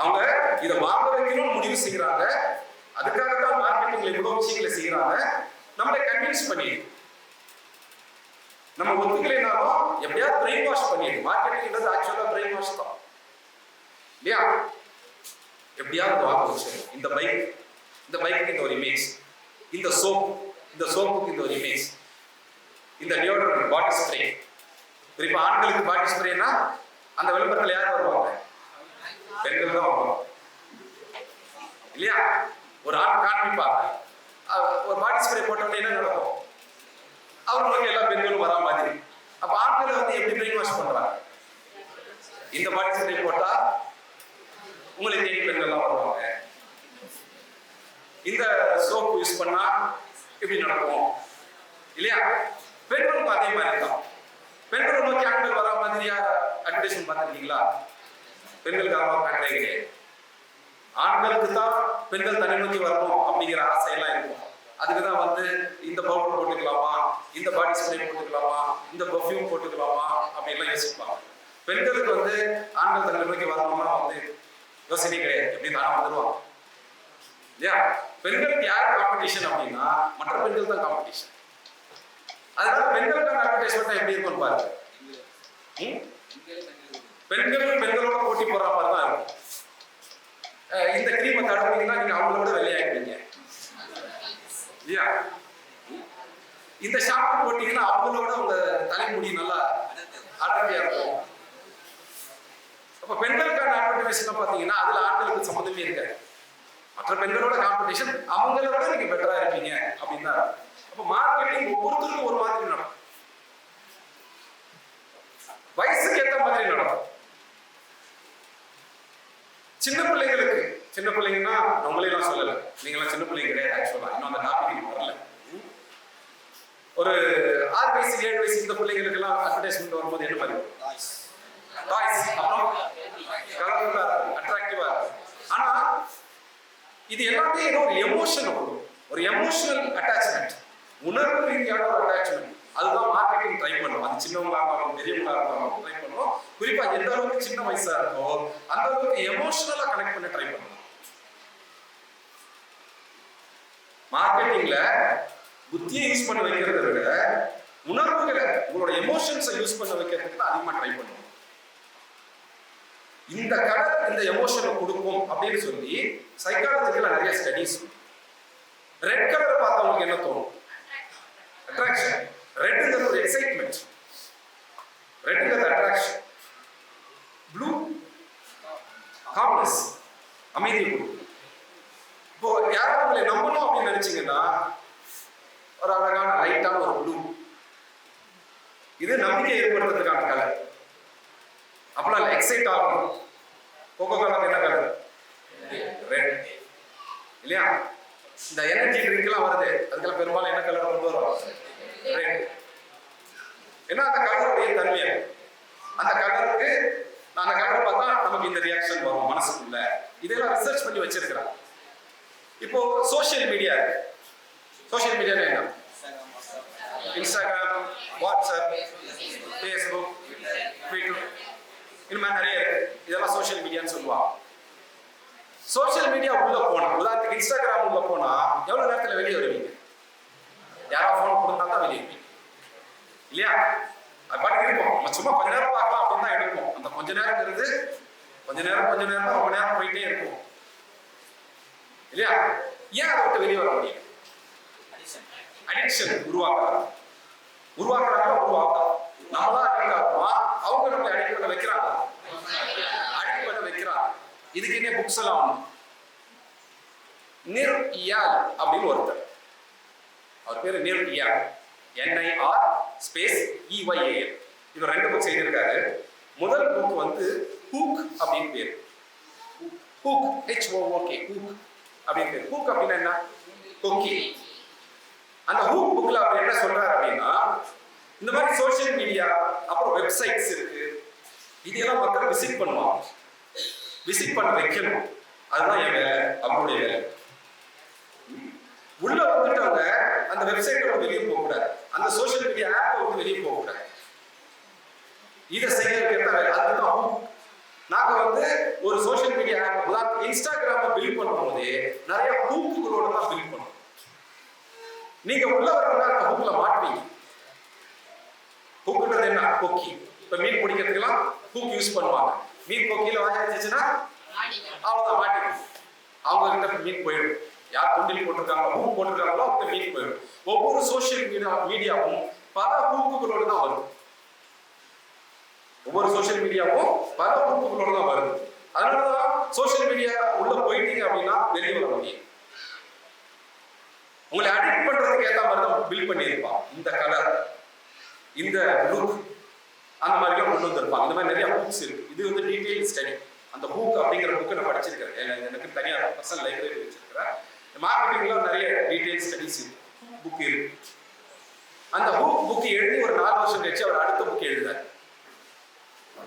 அவங்க இதை வாங்க வைக்கணும்னு முடிவு செய்யறாங்க. அதுக்காக தான் மார்க்கெட்டிங்ல இவ்வளவு விஷயங்களை செய்யறாங்க. நம்மளை கன்வின்ஸ் பண்ணிடு. நம்ம ஒத்துக்கலைனாலும் எப்படியாவது பிரெயின் வாஷ் பண்ணிடு. மார்க்கெட்டிங்ன்றது ஆக்சுவலா பிரெயின் வாஷ் தான் இல்லையா? எப்படியாவது வாங்க வச்சு இந்த பைக்கு இந்த ஒரு இமேஜ், இந்த சோப்புக்கு இந்த ஒரு இமேஜ், இந்த டியோடரண்ட் பாடி ஸ்ப்ரே. இப்ப ஆண்களுக்கு பாடி ஸ்ப்ரேனா அந்த விளம்பரத்தில் யார் வருவாங்க? பெண்கள் தான் வருவாங்க இல்லையா? ஒரு ஆண் காண்பிப்பாங்க, ஒரு பாடி ஸ்ப்ரே போட்டோம்னா என்ன நடக்கும்? அவர்களுக்கு எல்லா பெண்களும் வரா மாதிரி. அப்ப ஆண்களை வந்து எப்படி பிரெயின் வாஷ் பண்றாங்க? இந்த பாடி ஸ்ப்ரே போட்டா உங்களை தேடி பெண்கள்லாம் வருவாங்க, இந்த சோப்பு யூஸ் பண்ணா இப்படி நடக்கும் இல்லையா? பெண்களும் அதே மாதிரி தான். பெண்கள் நோக்கி ஆண்கள் வர மாதிரியா அட்வர்டைஸ்மெண்ட் பார்த்துருக்கீங்களா? பெண்களுக்காக பார்க்கறீங்க. ஆண்களுக்கு தான் பெண்கள் தனி நோக்கி வரணும் அப்படிங்கிற ஆசையெல்லாம் இருக்கும். அதுக்குதான் வந்து இந்த பவுடர் போட்டுக்கலாமா, இந்த பாடி ஸ்ப்ரே போட்டுக்கலாமா, இந்த பர்ஃப்யூம் போட்டுக்கலாமா அப்படின்லாம் யோசிப்பாங்க. பெண்களுக்கு வந்து ஆண்கள் தங்களை நோக்கி வரணும்னா வந்து யோசனை கிடையாது, எப்படி தானே வந்துருவாங்க இல்லையா? பெண்களுக்கு யார் காம்படிஷன் அப்படின்னா மற்ற பெண்கள் தான் காம்படிஷன். அதனால பெண்களுக்கான அட்வர்டைஸ்மெண்ட் எப்படி இருக்கும்னு பாருங்க. பெண்களோட போட்டி போடுற மாதிரி தான் இருக்கும். இந்த கிரீமை தடவுனீங்கன்னா நீங்க அவங்களோட வெள்ளையாயிடுவீங்க இல்லையா? இந்த ஷாம்பு போட்டீங்கன்னா அவங்களோட உங்க தலைமுடி நல்லா அடர்த்தியா இருக்கும். அப்ப பெண்களுக்கான அட்வர்டைஸ்மெண்ட் பாத்தீங்கன்னா அதுல ஆண்களுக்கு சம்மந்தமே இருக்காது. மற்ற பெண்களோட காம்படிஷன், அவங்களோட நீங்க பெட்டரா இருப்பீங்க அப்படின்னு தான். அப்ப மார்க்கெட்டிங் ஒவ்வொருத்தருக்கும் ஒரு மாதிரி நடக்கும், வயசுக்கு ஏற்ற மாதிரி நடக்கும். சின்ன பிள்ளைங்களுக்கு சின்ன பிள்ளைங்கன்னா உங்களையெல்லாம் சொல்லலை, நீங்களாம் சின்ன பிள்ளைங்க கிடையாது. ஆக்சுவலா இன்னும் அந்த டாபிக் வரல. ஒரு 6 வயசு 7 வயசு இந்த பிள்ளைங்களுக்கு எல்லாம் அட்வர்டைஸ்மெண்ட் வரும்போது என்ன மாதிரி டாய்ஸ், அப்புறம் கலர்ஃபுல்லா இருக்கும், அட்ராக்டிவா இருக்கும். ஆனா இது எல்லாமே ஏதோ ஒரு எமோஷன் வரும், ஒரு எமோஷனல் அட்டாச்மெண்ட், உணர்வு ரீதியான ஒரு அட்டாச்மெண்ட். அதுதான் மார்க்கெட்டிங் ட்ரை பண்ணுவோம். அது சின்னவங்களா இருந்தாலும் பெரியவங்களா இருந்தாலும் ட்ரை பண்ணுவோம். குறிப்பா எந்த அளவுக்கு சின்ன வயசா இருக்கோ அந்த அளவுக்கு எமோஷனலா கனெக்ட் பண்ண ட்ரை பண்ணுவோம். மார்க்கெட்டிங்ல புத்தியை யூஸ் பண்ண வைக்கிறத விட உணர்வுகளை, உங்களோட எமோஷன்ஸை யூஸ் பண்ண வைக்கிறதுக்கு தான் அதிகமா ட்ரை பண்ணுவோம். இந்த கலர் இந்த எமோஷனை கொடுக்கும் அப்படின்னு சொல்லி சைக்காலஜிக்கல நிறைய ஸ்டடிஸ். ரெட் கலர் பார்த்தவங்களுக்கு என்ன தோணும்? அட்ராக்ஷன். ரெட்ங்கிறது ஒரு எக்ஸைட்மெண்ட், ரெட்ங்கிறது அட்ராக்ஷன். ப்ளூ காம்னஸ், அமைதி கொடுக்கும். இப்போ யாரும் உங்களை நம்பணும் அப்படின்னு நினைச்சீங்கன்னா ஒரு அழகான லைட்டான ஒரு ப்ளூ, இது நம்பிக்கை ஏற்படுத்துறதுக்கான கலர். அப்பலாம் எக்ஸைட் ஆகணும். கோகோ கோலா என்ன கலர்? ரெட் இல்லையா? இந்த எனர்ஜி ட்ரிங்க் எல்லாம் வருது, அதுக்கெல்லாம் பெரும்பாலும் என்ன கலர் கொண்டு வரும்? ரெட். ஏன்னா அந்த கலருடைய தன்மை, அந்த கலருக்கு அந்த கலர் பார்த்தா நமக்கு இந்த ரியாக்ஷன் வரும் மனசுக்குள்ள. இதெல்லாம் ரிசர்ச் பண்ணி வச்சிருக்கிறாங்க. இப்போ சோசியல் மீடியா இருக்கு. சோசியல் மீடியா என்ன? இன்ஸ்டாகிராம், வாட்ஸ்அப், ஃபேஸ்புக், ட்விட்டர், இந்த மாதிரி நிறைய இருக்கு. இதெல்லாம் சோசியல் மீடியான்னு சொல்லுவாங்க. சோசியல் மீடியா உள்ள போனா, உதாரணத்துக்கு இன்ஸ்டாகிராம் உள்ள போனா எவ்வளவு நேரத்துல வெளியே வருவீங்க? யாரா போன் கொடுத்தா தான் வெளியே வருவீங்க இல்லையா? அது பாட்டு இருக்கும், நம்ம சும்மா கொஞ்ச நேரம் பார்க்கலாம் அப்படின்னு தான் எடுப்போம். அந்த கொஞ்ச நேரம்ங்கிறது கொஞ்ச நேரம் ரொம்ப நேரம் போயிட்டே இருக்கும் இல்லையா? ஏன் அதை விட்டு வெளியே வர முடியும்? அடிக்ஷன் உருவாக்குறாங்க. நம்மளா அடிக்ட் ஆகுமா? அவங்க நம்மளை அடிக்ட் பண்ண வைக்கிறாங்க. இதுக்கு என்ன புக்ஸ் எல்லாம் ஒண்ணு. நிர் இயால் அப்படின்னு ஒருத்தர், அவர் பேரு நிர் இயால், NIR ஸ்பேஸ் EYAL. இவர் 2 புக்ஸ் எழுதியிருக்காரு. முதல் புக் வந்து ஹூக் அப்படின்னு பேரு. ஹூக், HOOK, ஹூக் அப்படின்னு பேரு. ஹூக் அப்படின்னா என்ன? கொக்கி. அந்த ஹூக் புக்ல அவர் என்ன சொல்றாரு அப்படின்னா, இந்த மாதிரி சோசியல் மீடியா அப்புறம் வெப்சைட்ஸ் இருக்கு, இதெல்லாம் மக்கள் விசிட் பண்ணுவாங்க. விசிட் பண்ண வைக்கணும், அதுதான் என் வேலை, அவங்களுடைய வேலை. உள்ள வந்துட்டவங்க அந்த வெப்சைட்டை வெளியே போக கூடாது, அந்த சோசியல் மீடியா ஆப்பை விட்டு வெளியே போக கூடாது. இதை செய்யறதுக்கு வேலை. அதுதான் நாங்க வந்து ஒரு சோசியல் மீடியா ஆப் இன்ஸ்டாகிராம பில்ட் பண்ணும் போதே நிறைய ஹூக்குகளோட தான் பில்ட் பண்ணுவோம். நீங்க உள்ள வரவங்க அந்த ஹூக்ல மாட்டுவீங்க. ஹூக்குன்றது என்ன? கொக்கி. இப்ப மீன் பிடிக்கிறதுக்கெல்லாம் ஹூக் யூஸ் பண்ணுவாங்க. மீன் கொக்கியில வாங்கிச்சுன்னா அவ்வளவுதான் மாட்டிக்கும். அவங்க கிட்ட மீன் போயிடும். யார் தொண்டில் போட்டிருக்காங்களோ, ஹூக் போட்டிருக்காங்களோ அவங்க மீன் போயிடும். ஒவ்வொரு சோசியல் மீடியாவும் பல ஹூக்குகளோடு தான் வரும். ஒவ்வொரு சோசியல் மீடியாவும் பல ஹூக்குகளோடு தான் வருது. அதனாலதான் சோசியல் மீடியா உள்ள போயிட்டீங்க அப்படின்னா வெளியே வர முடியும். உங்களை அடிக்ட் பண்றதுக்கு ஏற்ற மாதிரி தான் பில்ட் பண்ணியிருப்பான். இந்த கலர், இந்த லுக், அந்த மாதிரி எல்லாம் கொண்டு வந்திருப்பாங்க. இந்த மாதிரி நிறைய புக்ஸ் இருக்கு. இது வந்து டீடைல் ஸ்டடி. அந்த ஹூக் அப்படிங்கிற புக்கை நான் படிச்சிருக்கேன். எனக்கு தனியாக பர்சனல் லைப்ரரி வச்சிருக்கிறேன். மார்க்கெட்டிங்ல நிறைய டீடைல் ஸ்டடிஸ் புக் இருக்கு. அந்த ஹூக் புக் எழுதி ஒரு 4 வருஷம் கழிச்சு அவர் அடுத்த புக் எழுதுறாரு.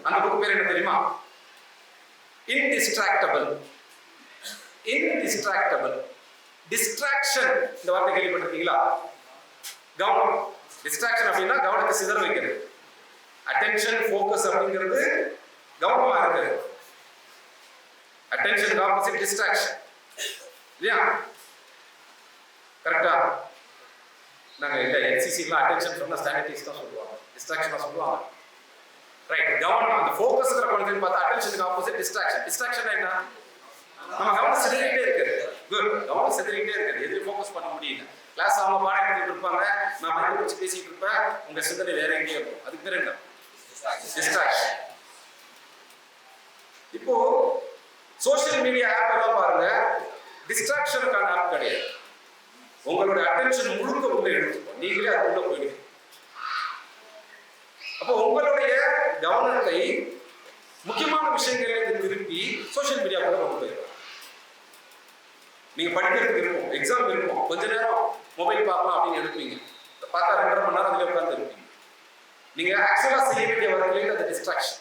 அந்த புக் பேர் என்ன தெரியுமா? இன்டிஸ்ட்ராக்டபிள். இன்டிஸ்ட்ராக்டபிள். டிஸ்ட்ராக்ஷன், இந்த வார்த்தை கேள்விப்பட்டிருக்கீங்களா? கவனம். டிஸ்ட்ராக்ஷன் அப்படின்னா கவனத்தை சிதற வைக்கிறது. அட்டென்ஷன், ஃபோக்கஸ் அப்படிங்கிறது கவனமா இருக்குது. அட்டென்ஷன் ஆப்போசிட் டிஸ்ட்ராக்ஷன் இல்லையா? கரெக்டா? நாங்க இல்ல NCCலாம் அட்டென்ஷன் சொன்னா ஸ்டாட்டிஸ்டிக்ஸ் தான் சொல்லுவாங்க, டிஸ்ட்ராக்ஷன் சொல்லுவாங்க. ரைட். கவனம், அந்த ஃபோக்கஸ்ங்கற குணத்தை பார்த்தா அட்டென்ஷனுக்கு ஆப்போசிட் டிஸ்ட்ராக்ஷன். டிஸ்ட்ராக்ஷன் என்ன? நம்ம கவனம் சிதறிட்டே இருக்குது. குட். கவனம் சிதறிட்டே இருக்குது. எதுவும் ஃபோக்கஸ் பண்ண முடியல. கிளாஸ் அவங்க பாடம் எடுத்துட்டு இருப்பாங்க, நான் மைண்ட் வச்சு பேசிட்டு இருப்பேன், உங்க சிந்தனை வேற எங்கேயும் இருக்கும். அதுக்கு பேர் என்ன? டிஸ்ட்ராக்ஷன். இப்போ சோசியல் மீடியா ஆப் எல்லாம் பாருங்க, டிஸ்ட்ராக்ஷனுக்கான ஆப் கிடையாது. உங்களோட அட்டென்ஷன் முழுக்க உள்ள எடுத்துக்கும், நீங்களே அது உள்ள போயிடுங்க. அப்போ உங்களுடைய கவனத்தை முக்கியமான விஷயங்களை திருப்பி சோசியல் மீடியாக்குள்ள கொண்டு போயிருக்கோம். நீங்க படிக்கிறதுக்கு இருக்கும், எக்ஸாம் இருக்கும், கொஞ்ச நேரம் மொபைல் பார்க்கலாம் அப்படின்னு எடுப்பீங்க, பார்த்தா 2.5 மணி நேரம் அதுல உட்கார்ந்து இருப்பீங்க. நீங்க ஆக்சுவலா செய்ய வேண்டிய வகையில் அது டிஸ்ட்ராக்ஷன்.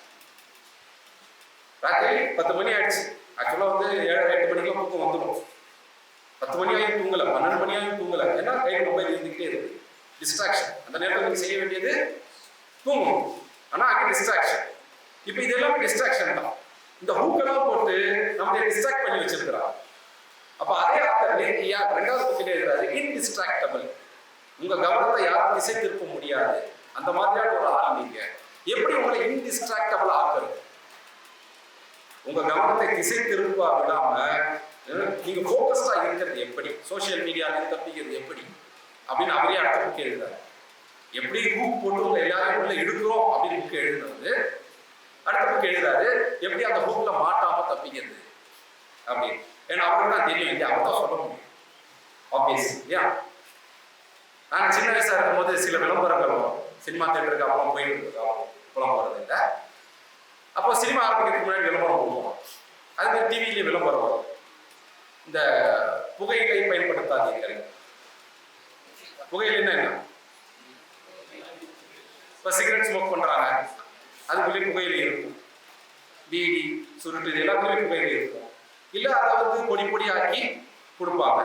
ராத்திரி 10 மணி ஆயிடுச்சு, ஆக்சுவலா வந்து 7-8 மணிக்கெல்லாம் தூக்கம் வந்துடும். 10 மணி ஆகியும் தூங்கல, 12 மணி ஆகியும் தூங்கல, ஏன்னா கையில் மொபைல் இருந்துகிட்டே இருக்கு. டிஸ்ட்ராக்ஷன். அந்த நேரத்தில் நீங்க செய்ய வேண்டியது தூங்கும், ஆனா அங்கே டிஸ்ட்ராக்ஷன். இப்போ இது எல்லாமே டிஸ்ட்ராக்ஷன் தான். இந்த ஹூக்கெல்லாம் போட்டு நம்ம டிஸ்ட்ராக்ட் பண்ணி வச்சிருக்கிறாங்க. அப்ப அதே ஆத்தர் ரெண்டாவது புக்கிலே எழுதுறாரு, இன்டிஸ்ட்ராக்டபிள். உங்க கவனத்தை யாரும் திசை திருப்ப முடியாது. அந்த மாதிரியான ஒரு ஆள் நீங்க. எப்படி உங்களை இன்டிஸ்ட்ராக்டபிள் ஆக்குறது? உங்க கவனத்தை திசை திருப்ப விடாம நீங்க போக்கஸ்டா இருக்கிறது எப்படி, சோசியல் மீடியால தப்பிக்கிறது எப்படி அப்படின்னு அவரே அடுத்த புக் எழுதுறாரு. எப்படி ஹூக் போட்டு உங்க எல்லாரும் உள்ள எடுக்கிறோம் அப்படின்னு புக் எழுதுறது. அடுத்த புக் எழுதுறாரு, எப்படி அந்த ஹூக்ல மாட்டாம தப்பிக்கிறது அப்படின்னு. ஏன்னா அவருக்கு தான் தெரியும் இல்லையா, அவர் தான் சொல்ல முடியும். ஆப்வியஸ் இல்லையா. நாங்கள் சின்ன வயசா இருக்கும்போது சில விளம்பரங்கள் வரும், சினிமா தேட்டருக்கு அப்புறம் போயிட்டு இருக்கோம், புலம் போறது இல்லை. அப்போ சினிமா ஆரம்பிக்கிறதுக்கு முன்னாடி விளம்பரம் போடுவோம். அது மாதிரி டிவியிலேயே விளம்பரம் வரும். இந்த புகையிலை பயன்படுத்தாதீர்கள். புகையிலைன்னா என்ன? இப்போ சிகரெட் ஸ்மோக் பண்றாங்க, அதுக்குள்ளே புகையிலை இருக்கும். பீடி, சுருட்டு, இது எல்லாத்துக்குள்ளே புகையிலை இருக்கும். இல்லை அதை வந்து பொடி பொடியாக்கி கொடுப்பாங்க.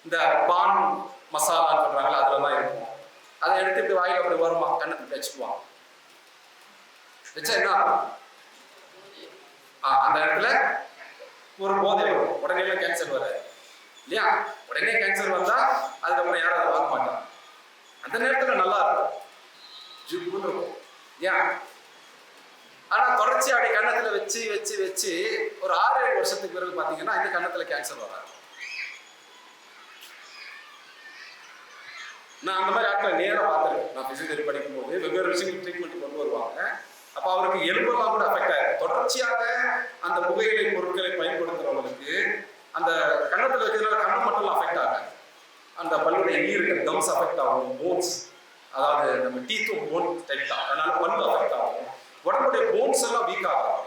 இந்த பான் மசாலான்னு சொல்றாங்களா, அதுல தான் இருக்கும். அதை எடுத்துட்டு வாயில அப்படி வருமா, கண்ணத்துக்கு வச்சுக்குவாங்க. வச்சா என்ன அந்த இடத்துல ஒரு போதை வரும், உடனே கேன்சர் வராது இல்லையா. உடனே கேன்சர் வந்தா அதுக்கப்புறம் யாரும் அதை வாங்க மாட்டாங்க. அந்த நேரத்துல நல்லா இருக்கும், ஜிப்புன்னு இருக்கும் ஏன். ஆனா தொடர்ச்சி அப்படி கண்ணத்துல வச்சு வச்சு வச்சு ஒரு 6-7 வருஷத்துக்கு பிறகு பாத்தீங்கன்னா இந்த கண்ணத்துல கேன்சர் வராது. நான் அந்த மாதிரி ஆட்களை நேரம் பார்த்துருக்கேன். நான் பிசியோதெரபி படிக்கும் போது வெவ்வேறு விஷயங்கள் ட்ரீட்மெண்ட் கொண்டு வருவாங்க. அப்ப அவருக்கு எலும்பெல்லாம் கூட அஃபெக்ட் ஆயிருக்கு. தொடர்ச்சியாக அந்த புகையிலை பொருட்களை பயன்படுத்துறவங்களுக்கு அந்த கண்ணத்துல வைக்கிறதுனால கண்ணு மட்டும் அஃபெக்ட் ஆகாது, அந்த பல்லுடைய நீர்கள் கம்ஸ் அஃபெக்ட் ஆகும், போன்ஸ், அதாவது நம்ம டீத்தும் போன் டைப் தான், அதனால பல்லு அஃபெக்ட் ஆகும், உடம்புடைய போன்ஸ் எல்லாம் வீக் ஆகும்.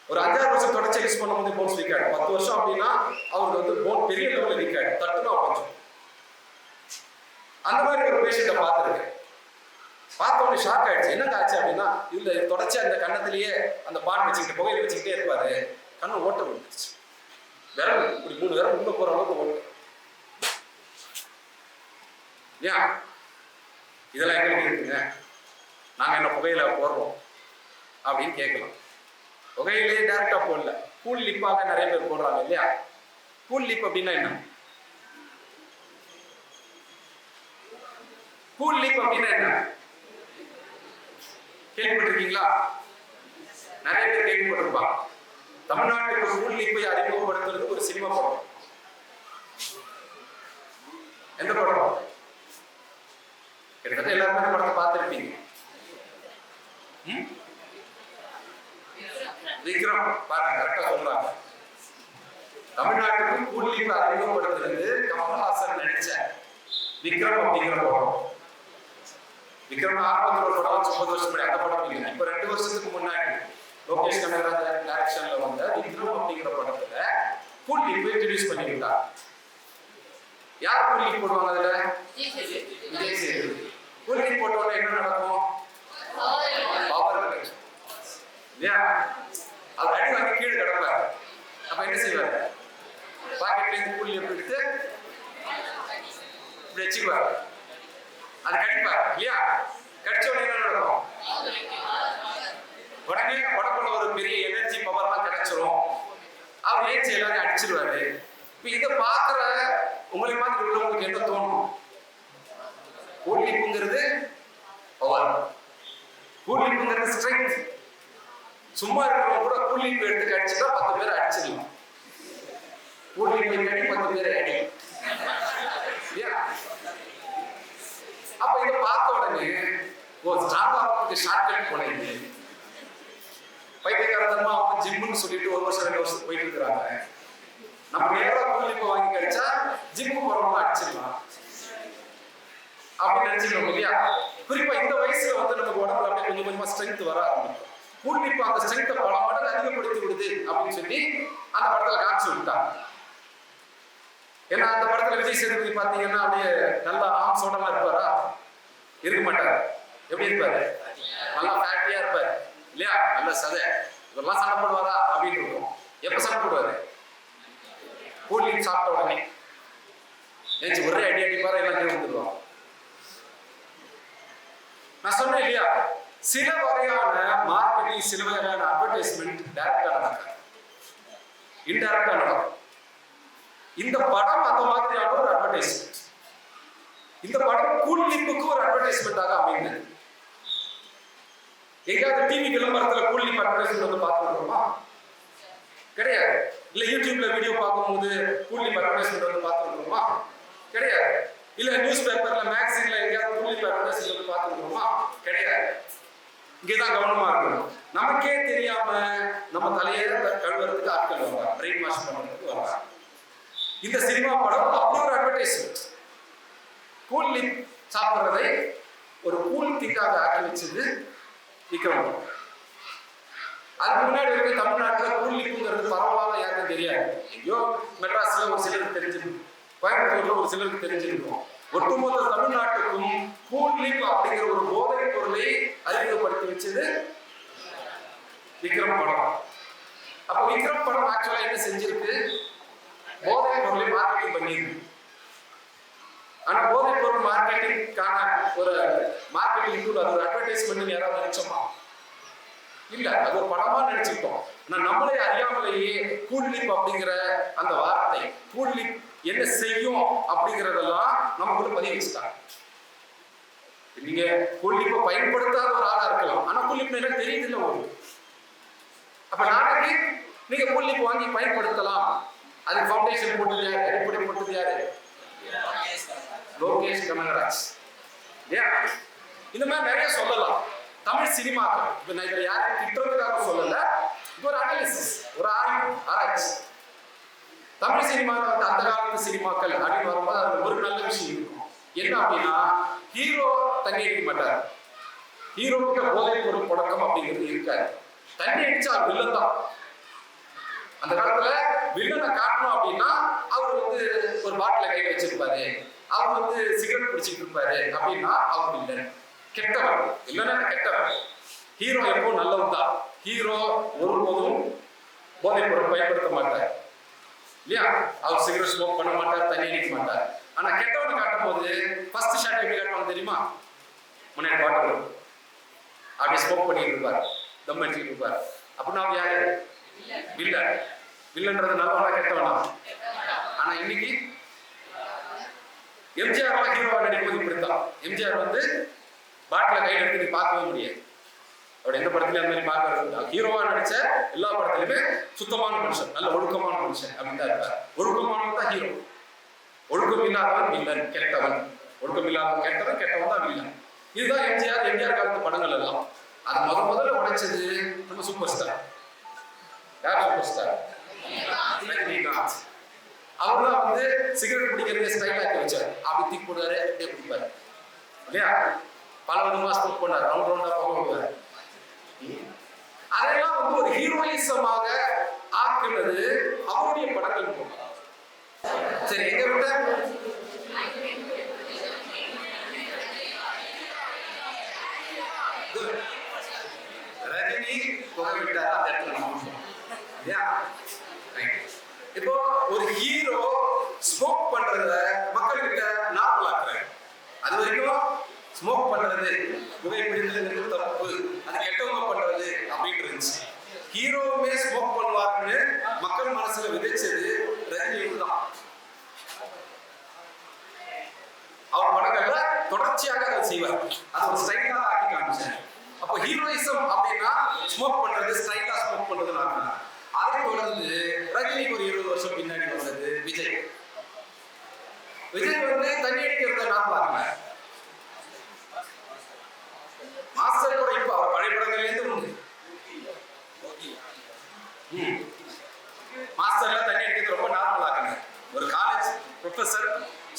ஒரு 5-6 வருஷம் தொடர்ச்சி யூஸ் பண்ணும்போது போன்ஸ் வீக் ஆகிடும். 10 வருஷம் அப்படின்னா அவருக்கு வந்து போன் பெரிய லெவலில் வீக் ஆகிடும், தட்டுனா உடஞ்சும். அந்த மாதிரி ஒரு பேஷண்ட்டை பார்த்துருக்கேன். பார்த்தோன்னே ஷாக் ஆயிடுச்சு. என்னங்க ஆச்சு அப்படின்னா, இல்ல தொடர்ச்சி அந்த கண்ணத்திலேயே அந்த பான் வச்சுக்கிட்டு புகையில வச்சுக்கிட்டே இருப்பாரு, கண்ணு ஓட்ட விட்டுருச்சு. விரல் இப்படி 3 விரல் உள்ள போற அளவுக்கு ஓட்டு. ஏன் இதெல்லாம் எங்களுக்கு இருக்குங்க, நாங்க என்ன புகையில போடுறோம் அப்படின்னு கேட்கலாம். புகையிலேயே டைரக்டா போடல, கூல் லிப்பாக நிறைய பேர் போடுறாங்க இல்லையா. கூல் லிப் அப்படின்னா என்ன? கூல் லிப் அப்படின்னா என்ன கேள்விப்பட்டிருக்கீங்களா? நிறைய பேர் கேள்விப்பட்டிருப்பாங்க. தமிழ்நாட்டுக்கு கூல் லிப்பை அறிமுகப்படுத்துறது ஒரு சினிமா படம். எந்த படம்? கிட்டத்தட்ட எல்லாருமே அந்த படத்தை பார்த்துருப்பீங்க. விக்ரம் பாருங்க, கரெக்டா சொல்றாங்க. தமிழ்நாட்டுக்கு கூல் லிப்பை அறிமுகப்படுத்துறது கமல்ஹாசன் நடிச்ச விக்ரம் அப்படிங்கிற படம். விக்ரம் ஆரம்பத்தில் ஒரு படம் 30 வருஷம் முன்னாடி, அந்த படம் இல்லை. இப்ப 2 வருஷத்துக்கு முன்னாடி லோகேஷ் கனகராஜ் டைரக்ஷன்ல வந்த விக்ரம் அப்படிங்கிற படத்துல கூல் லிப் இன்ட்ரோடியூஸ் பண்ணிருக்காங்க. யார் கூல் லிப் போடுவாங்க அதுல? விஜய் சேதுபதி. கூல் லிப் போட்டோட என்ன நடக்கும்? பவர் கிடைக்கும் இல்லையா. அது அடி வாங்கி கீழே கிடப்பாரு. அப்ப என்ன செய்வாரு? பாக்கெட்ல இருந்து கூல் லிப் எடுத்து இப்படி வச்சுக்குவாரு, அது கடிப்பார் இல்லையா. கடிச்ச உடனே என்ன நடக்கும்? உடனே உடம்புல ஒரு பெரிய எனர்ஜி பவர்லாம் கிடைச்சிரும். அவர் ஏன் எல்லாரையும் அடிச்சிருவாரு. இப்ப இதை பாக்குற உங்களை மாதிரி உள்ளவங்களுக்கு என்ன தோணும்? கூல் லிப்புங்கிறது பவர், கூல் லிப்புங்கிறது ஸ்ட்ரென்த். சும்மா இருக்கிறவங்க கூட கூல் லிப் எடுத்து அடிச்சுட்டா 10 பேரை அடிச்சிடலாம். கூல் லிப் அடி 10 பேரை அடி. அப்ப இதை பார்த்த உடனே ஒரு ஸ்ட்ராங்காக ஷார்ட்கட் போனீங்க. பைத்தியக்காரத்தனமா அவங்க ஜிம்முன்னு சொல்லிட்டு 1 வருஷம் 2 வருஷம் போயிட்டு இருக்கிறாங்க. நம்ம நேரா கூல் லிப் வாங்கி கிடைச்சா ஜிம்முக்கு போறவங்க அடிச்சிடலாம் அப்படின்னு நினைச்சிருக்கோம் இல்லையா. குறிப்பா இந்த வயசுல வந்து நமக்கு உடம்புல அப்படியே கொஞ்சம் கொஞ்சமா ஸ்ட்ரென்த் வர ஆரம்பிக்கும். கூலிப்பு அந்த ஸ்ட்ரென்த்தை பல மடங்கு அதிகப்படுத்தி விடுது அப்படின்னு சொல்லி அந்த படத்துல காமிச்சு விட்டாங்க. ஏன்னா அந்த படத்துல விஜய் சேதுபதி பாத்தீங்கன்னா அப்படியே நல்லா ஆம்சோடலாம் இருப்பாரா? இருக்க மாட்டாரு. எப்படி இருப்பாரு? நல்லா ஃபேட்டியா இருப்பாரு இல்லையா? நல்ல சதை. இதெல்லாம் சண்டை போடுவாரா அப்படின்னு இருக்கும். எப்ப சண்டை போடுவாரு? கூலிங் சாப்பிட்ட உடனே நினைச்சு ஒரே அடி அடிப்பாரு, எல்லாம் கீழே வந்துடுவாங்க. நான் சொன்னேன் இல்லையா, சில வகையான மார்க்கெட்டிங், சில வகையான அட்வர்டைஸ்மெண்ட் டைரக்டா நடக்கும், இன்டைரக்டா நடக்கும். இந்த படம் அந்த மாதிரியான ஒரு அட்வர்டைஸ்மெண்ட். இந்த படம் கூலிப்புக்கு ஒரு அட்வர்டைஸ்மெண்டாக அமைந்தது. எங்காவது டிவி விளம்பரத்துல கூலிப் அட்வர்டைஸ்மெண்ட் வந்து பார்த்துருக்கோமா? கிடையாது. இல்ல யூடியூப்ல வீடியோ பார்க்கும்போது கூலிப் அட்வர்டைஸ்மெண்ட் வந்து பார்த்துருக்கோமா? கிடையாது. இல்ல நியூஸ் பேப்பர்ல மேக்சின்ல எங்கேயாவது கூலிப் அட்வர்டைஸ்மெண்ட் வந்து பார்த்துருக்கோமா? கிடையாது. இங்கேதான் கவனமா இருக்கணும். நமக்கே தெரியாம நம்ம தலையை கழுவுறதுக்கு ஆட்கள் வருவாங்க, பிரெயின் வாஷ் பண்றதுக்கு வருவாங்க. இந்த சினிமா படம் அப்படி ஒரு அட்வர்டைஸ்மெண்ட். கூல் லிப் சாப்பிட்றதை ஒரு கூல் திங்காக ஆக்கி வச்சது விக்ரம். அதுக்கு முன்னாடி இருக்க தமிழ்நாட்டில் கூல் லிப்புங்கிறது பரவாயில்ல, யாருக்கும் தெரியாது. எங்கேயோ மெட்ராஸ்ல ஒரு சிலருக்கு தெரிஞ்சிருக்கும், கோயம்புத்தூர்ல ஒரு சிலருக்கு தெரிஞ்சிருக்கும். ஒட்டுமொத்த தமிழ்நாட்டுக்கும் கூல் லிப் அப்படிங்கிற ஒரு போதைப் பொருளை அறிமுகப்படுத்தி வச்சது விக்ரம் படம். அப்ப விக்ரம் படம் ஆக்சுவலா என்ன செஞ்சிருக்கு? போதைப் பொருளை மார்க்கெட்டிங் பண்ணியிருக்கு. ஆனா போதைப் பொருள் மார்க்கெட்டிங்கான ஒரு மார்க்கெட்டிங் டூல், அது ஒரு அட்வர்டைஸ்மெண்ட் யாராவது நினைச்சோமா? இல்ல, அது ஒரு படமா நினைச்சுக்கிட்டோம். ஆனா நம்மளே அறியாமலேயே கூல்லிப் அப்படிங்கிற அந்த வார்த்தை, கூல்லிப் என்ன செய்யும் அப்படிங்கறதெல்லாம் நமக்குள்ள பதிவு வச்சுட்டாங்க. நீங்க கூல்லிப்பை பயன்படுத்தாத ஒரு ஆளா இருக்கலாம், ஆனா கூல்லிப் என்ன தெரியுது இல்ல உங்களுக்கு. அப்ப நாளைக்கு நீங்க கூல்லிப் வாங்கி பயன்படுத்தலாம். அது ஃபவுண்டேஷன் போட்டது யாரு? அடிப்படை போட்டது யாரு? லோகேஷ் கனகராஜ். இந்த மாதிரி நிறைய சொல்லலாம். தமிழ் சினிமாக்கள், இப்ப நான் இதை யாரும் திட்டுறதுக்காக சொல்லல, இது ஒரு அனாலிசிஸ், ஒரு ஆராய்ச்சி. தமிழ் சினிமாவில் வந்து அந்த காலத்து சினிமாக்கள் அப்படின்னு வரும்போது அது ஒரு நல்ல விஷயம் இருக்கும். என்ன அப்படின்னா, ஹீரோ தண்ணி அடிக்க மாட்டார். ஹீரோவுக்கு போதைப் பொருள் புழக்கம் அப்படிங்கிறது இருக்காது. தண்ணி அடிச்சா அவர் வில்லன் தான். அந்த காலத்துல வில்லனை காட்டணும் அப்படின்னா அவர் வந்து ஒரு பாட்டில கையில் வச்சிருப்பாரு, அவர் வந்து சிகரெட் பிடிச்சிட்டு இருப்பாரு அப்படின்னா அவர் வில்லன், கெட்டவர். இல்லைன்னா கெட்டவர். ஹீரோ எப்போ நல்லவன் தான். ஹீரோ ஒருபோதும் போதைப் பொருள் பயன்படுத்த மாட்டார் இல்லையா? அவர் சிகரெட் ஸ்மோக் பண்ண மாட்டார், தண்ணி அடிக்க மாட்டார். ஆனா கெட்டவனை காட்டும் போது ஃபர்ஸ்ட் ஷாட் எப்படி காட்டுவாங்க தெரியுமா? முன்னாடி பாட்டு அப்படியே ஸ்மோக் பண்ணிட்டு இருப்பார், தம் அடிச்சுட்டு இருப்பார். அப்படின்னா அவர் யாரு? வில்லன். வில்லன்றது நல்லவனா கெட்டவனா? ஆனா இன்னைக்கு எம்ஜிஆர் ஹீரோவா நடிப்பது இப்படித்தான். எம்ஜிஆர் வந்து பாட்டில கையில் எடுத்து நீ பார்க்கவே முடியாது. அவர் எந்த படத்துலயும் அந்த மாதிரி பார்க்கறது. ஹீரோவா நடிச்ச எல்லா படத்துலயுமே சுத்தமான மனுஷன், நல்ல ஒழுக்கமான மனுஷன் அப்படின்னு தான் இருப்பார். ஒழுக்கமானவன் தான் ஹீரோ. ஒழுக்கம் இல்லாதவன் வில்லன், கெட்டவன். ஒழுக்கம் இல்லாதவன் கெட்டவன், கெட்டவன் தான் வில்லன். இதுதான் எம்ஜிஆர் காலத்து படங்கள் எல்லாம். அது முதல்ல உடைச்சது நம்ம சூப்பர் ஸ்டார். யார் சூப்பர் ஸ்டார்? ரஜினிகாந்த். அவர் தான் வந்து சிகரெட் பிடிக்கிறதே ஸ்டைல் ஆக்கி வச்சார். அப்படி தூக்கி போடுவாரு, அப்படியே பிடிப்பாரு இல்லையா? பல விதமா ஸ்மோக் பண்ணார், ரவுண்ட் ரவுண்டா போடுவாரு. அதெல்லாம் வந்து ஒரு ஹீரோயிசமாக ஆக்குனது அவருடைய படங்கள் போல. சரி, எங்க விட்ட ரஜினி புகை விட்டார் அந்த இடத்துல. இப்போ ஒரு ஹீரோ ஸ்மோக் பண்றத மக்கள்கிட்ட நார்மல் ஆக்குறாங்க. அது வரைக்கும் ஸ்மோக் பண்றது, புகைப்பிடித்தது தப்பு, அது கெட்டவங்க பண்றது அப்படின்னு இருந்துச்சு. ஹீரோவுமே ஸ்மோக் பண்ணுவாருன்னு மக்கள் மனசுல விதைச்சது ரஜினி தான். அவர் படங்கள்ல தொடர்ச்சியாக அதை செய்வார். அது ஒரு ஸ்டைலா ஆக்கி காமிச்சார். அப்போ ஹீரோயிசம் அப்படின்னா ஸ்மோக் பண்றது, ஸ்டைலா ஸ்மோக் பண்றதுன்னு ஆக்கினார். அதை தொடர்ந்து ரஜினிக்கு ஒரு 20 வருஷம் பின்னாடி வந்தது விஜய். விஜய் வந்து தண்ணி அடிக்கிறத நான் பார்க்கிறேன். மாஸ்டர் கூட இப்ப அவர் பழைய படங்கள்ல இருந்து உண்டு. மாஸ்டர்ல தண்ணி அடிக்கிறது ரொம்ப நார்மல் ஆக்குங்க. ஒரு காலேஜ் ப்ரொஃபசர்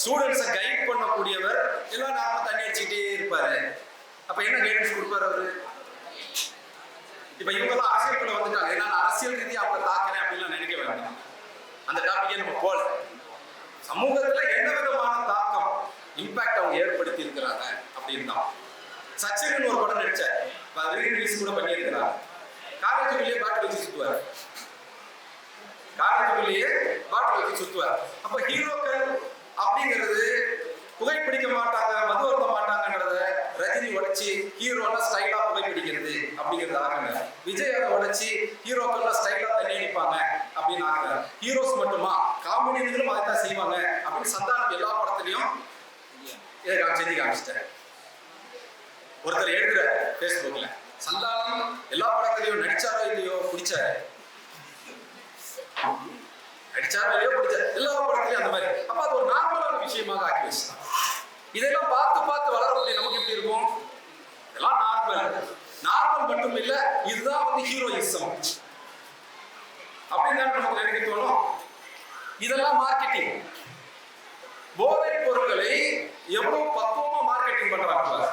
ஸ்டூடெண்ட்ஸை கைட் பண்ணக்கூடியவர் எல்லாம் நாம தண்ணி அடிச்சுக்கிட்டே இருப்பாரு. அப்ப என்ன கைடன்ஸ் கொடுப்பாரு அவரு? இப்ப இவங்கெல்லாம் அரசியலுக்குள்ள வந்துட்டாங்க, ஏன்னா அரசியல் ரீதியா அவங்க தாக்குறேன் அப்படின்லாம் நினைக்க வேண்டாம். அந்த டாபிக்கே நம்ம போல சமூகத்துல எந்த விதமான தாக்கம் இம்பாக்ட் அவங்க ஏற்படுத்தி இருக்கிறாங்க அப்படின்னு தான். சச்சின் ஒரு படம் நடிச்ச ரிலீஸ் கூட பண்ணி இருக்கிறாங்க. காலேஜுக்குள்ளேயே பாட்டு வச்சு சுத்துவார், காலேஜுக்குள்ளேயே பாட்டு வச்சு சுத்துவார். அப்ப ஹீரோக்கள் அப்படிங்கிறது புகைப்பிடிக்க மாட்டாங்க, மது அருந்த மாட்டாங்கன்றத ரஜினி உடைச்சி ஹீரோலாம் ஸ்டைலா புகைப்பிடிக்கிறது அப்படிங்கிறது ஆகுங்க. விஜய் அதை உடைச்சி ஹீரோக்கள்லாம் ஸ்டைலா தண்ணி அடிப்பாங்க அப்படின்னு ஆகுங்க. ஹீரோஸ் மட்டுமா, காமெடிகளும் அதை தான் செய்வாங்க அப்படின்னு சந்தானம் எல்லா படத்துலையும் இதை செஞ்சு காமிச்சிட்டாரு. ஒருத்தர் எழுதுற பேஸ்புக்ல, சந்தானம் எல்லா படத்துலையும் நடிச்சாரோ இல்லையோ பிடிச்சாரு, நடிச்சாரோ இல்லையோ பிடிச்சாரு, எல்லா படத்துலையும் அந்த மாதிரி. அப்ப அது ஒரு நார்மலான விஷயமாக ஆக்கி வச்சுட்டான். இதெல்லாம் பார்த்து பார்த்து வளர்றதுல நமக்கு எப்படி இருக்கும்? இதெல்லாம் நார்மல் மட்டும் இல்ல, இதுதான் வந்து ஹீரோயிசம் அப்படின்னு நமக்கு நினைக்க தோணும். இதெல்லாம் மார்க்கெட்டிங். போதை பொருட்களை எவ்வளவு பக்குவமா மார்க்கெட்டிங் பண்றாங்க.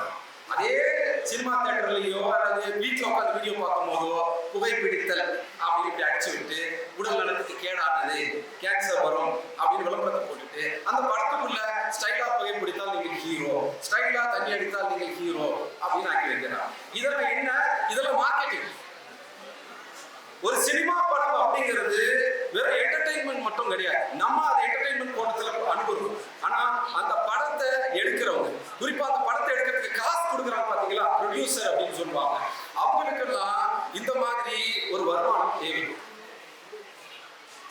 அதே சினிமா தியேட்டர்லயோ அல்லது வீட்டுல உட்காந்து வீடியோ பார்க்கும் போதோ புகைப்பிடித்தல் அப்படின்னு அடிச்சு விட்டு உடல் நலத்துக்கு கேடானது, கேன்சர் வரும் அப்படின்னு விளம்பரத்தை போட்டுட்டு அந்த படத்துக்குள்ள ஸ்டைலா புகைப்பிடித்தால் நீங்கள் ஹீரோ, ஸ்டைலா தண்ணி அடித்தால் நீங்கள் ஹீரோ அப்படின்னு ஆக்கி வைக்கிறாங்க. இதெல்லாம் என்ன? இதெல்லாம் மார்க்கெட்டிங். ஒரு சினிமா படம் அப்படிங்கிறது வெறும் என்டர்டைன்மெண்ட் மட்டும் கிடையாது. நம்ம அதை என்டர்டைன்மெண்ட் கோணத்துல அனுபவம். ஆனா அந்த படத்தை எடுக்கிறவங்க, குறிப்பா அந்த படத்தை எடுக்கிறதுக்கு காசு கொடுக்குறாங்க பாத்தீங்களா, ப்ரொடியூசர் அப்படின்னு சொல்லுவாங்க, அவங்களுக்கெல்லாம் இந்த மாதிரி ஒரு வருமானம் தேவை.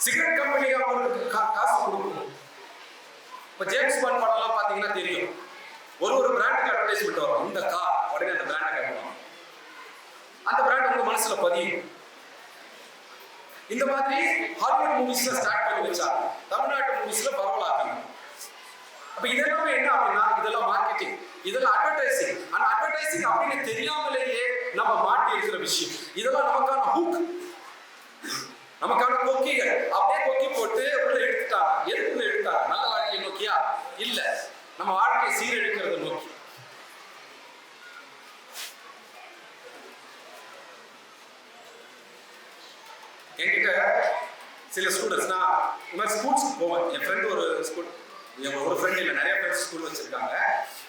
சிகரெட் கம்பெனி அவங்களுக்கு காசு கொடுக்கணும். இப்ப ஜேம்ஸ் பாண்ட் படம் எல்லாம் பாத்தீங்கன்னா தெரியும், ஒரு பிராண்டுக்கு அட்வர்டைஸ்மெண்ட் வரும். இந்த கார் உடனே அந்த பிராண்டை கேட்கணும், அந்த பிராண்ட் உங்க மனசுல பதியும். இந்த மாதிரி ஹாலிவுட் மூவிஸ்ல ஸ்டார்ட் பண்ணி வச்சாங்க, தமிழ்நாட்டு மூவிஸ்ல பரவலாக்காங்க. அப்ப இதெல்லாம் என்ன அப்படின்னா, இதெல்லாம் மார்க்கெட்டிங், இதெல்லாம் அட்வர்டைசிங். ஆனா அட்வர்டைசிங் அப்படின்னு தெரியாமலேயே நம்ம மாட்டி இருக்கிற விஷயம். இதெல்லாம் நமக்கான ஹூக், நமக்கான கொக்கிகள். அப்படியே கொக்கி போட்டு உள்ள எடுத்துட்டாங்க. எதுக்குள்ள எடுத்தாங்க? நல்ல வாழ்க்கையை நோக்கியா? இல்ல, நம்ம வாழ்க்கையை சீரழிக்கிறத நோக்கி. என்கிட்ட சில ஸ்டூடெண்ட்ஸ், நான் இந்த மாதிரி ஸ்கூல்ஸ்க்கு போவேன். என் ஃப்ரெண்டு ஒரு ஸ்கூல், ஒரு ஃப்ரெண்ட் இல்லை, நிறைய ஃப்ரெண்ட்ஸ் ஸ்கூல் வச்சிருக்காங்க.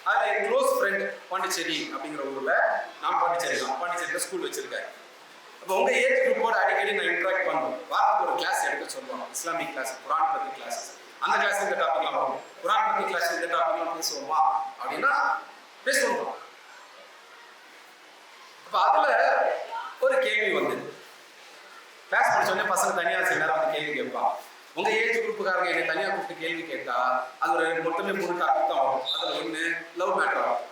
அதில் என் க்ளோஸ் ஃப்ரெண்ட் பாண்டிச்சேரி அப்படிங்கிற ஊரில், நான் பாண்டிச்சேரியில் ஸ்கூல் வச்சிருக்கேன். அப்போ உங்கள் ஏஜ் குரூப்போட அடிக்கடி நான் இன்ட்ராக்ட் பண்ணுவேன். வாரத்துக்கு ஒரு கிளாஸ் எடுக்க சொல்லுவோம், இஸ்லாமிக் கிளாஸ், குரான் பற்றி கிளாஸ். அந்த கிளாஸ் இந்த டாபிக்லாம் வரும், குரான் பற்றி கிளாஸ் இந்த டாபிக்லாம் பேசுவோமா அப்படின்னா பேசுவோம். அப்போ அதில் ஒரு கேள்வி வந்து, கிளாஸ் முடிச்சோடனே பசங்க தனியாக சில நேரம் வந்து கேள்வி கேட்பான். உங்க ஏஜ் குரூப்புக்காரங்க என்னை தனியாக கூப்பிட்டு கேள்வி கேட்டா அது ஒரு மொத்தமே 3 டாபிக் தான் வரும். அதுல ஒண்ணு லவ் மேட்டர் ஆகும்.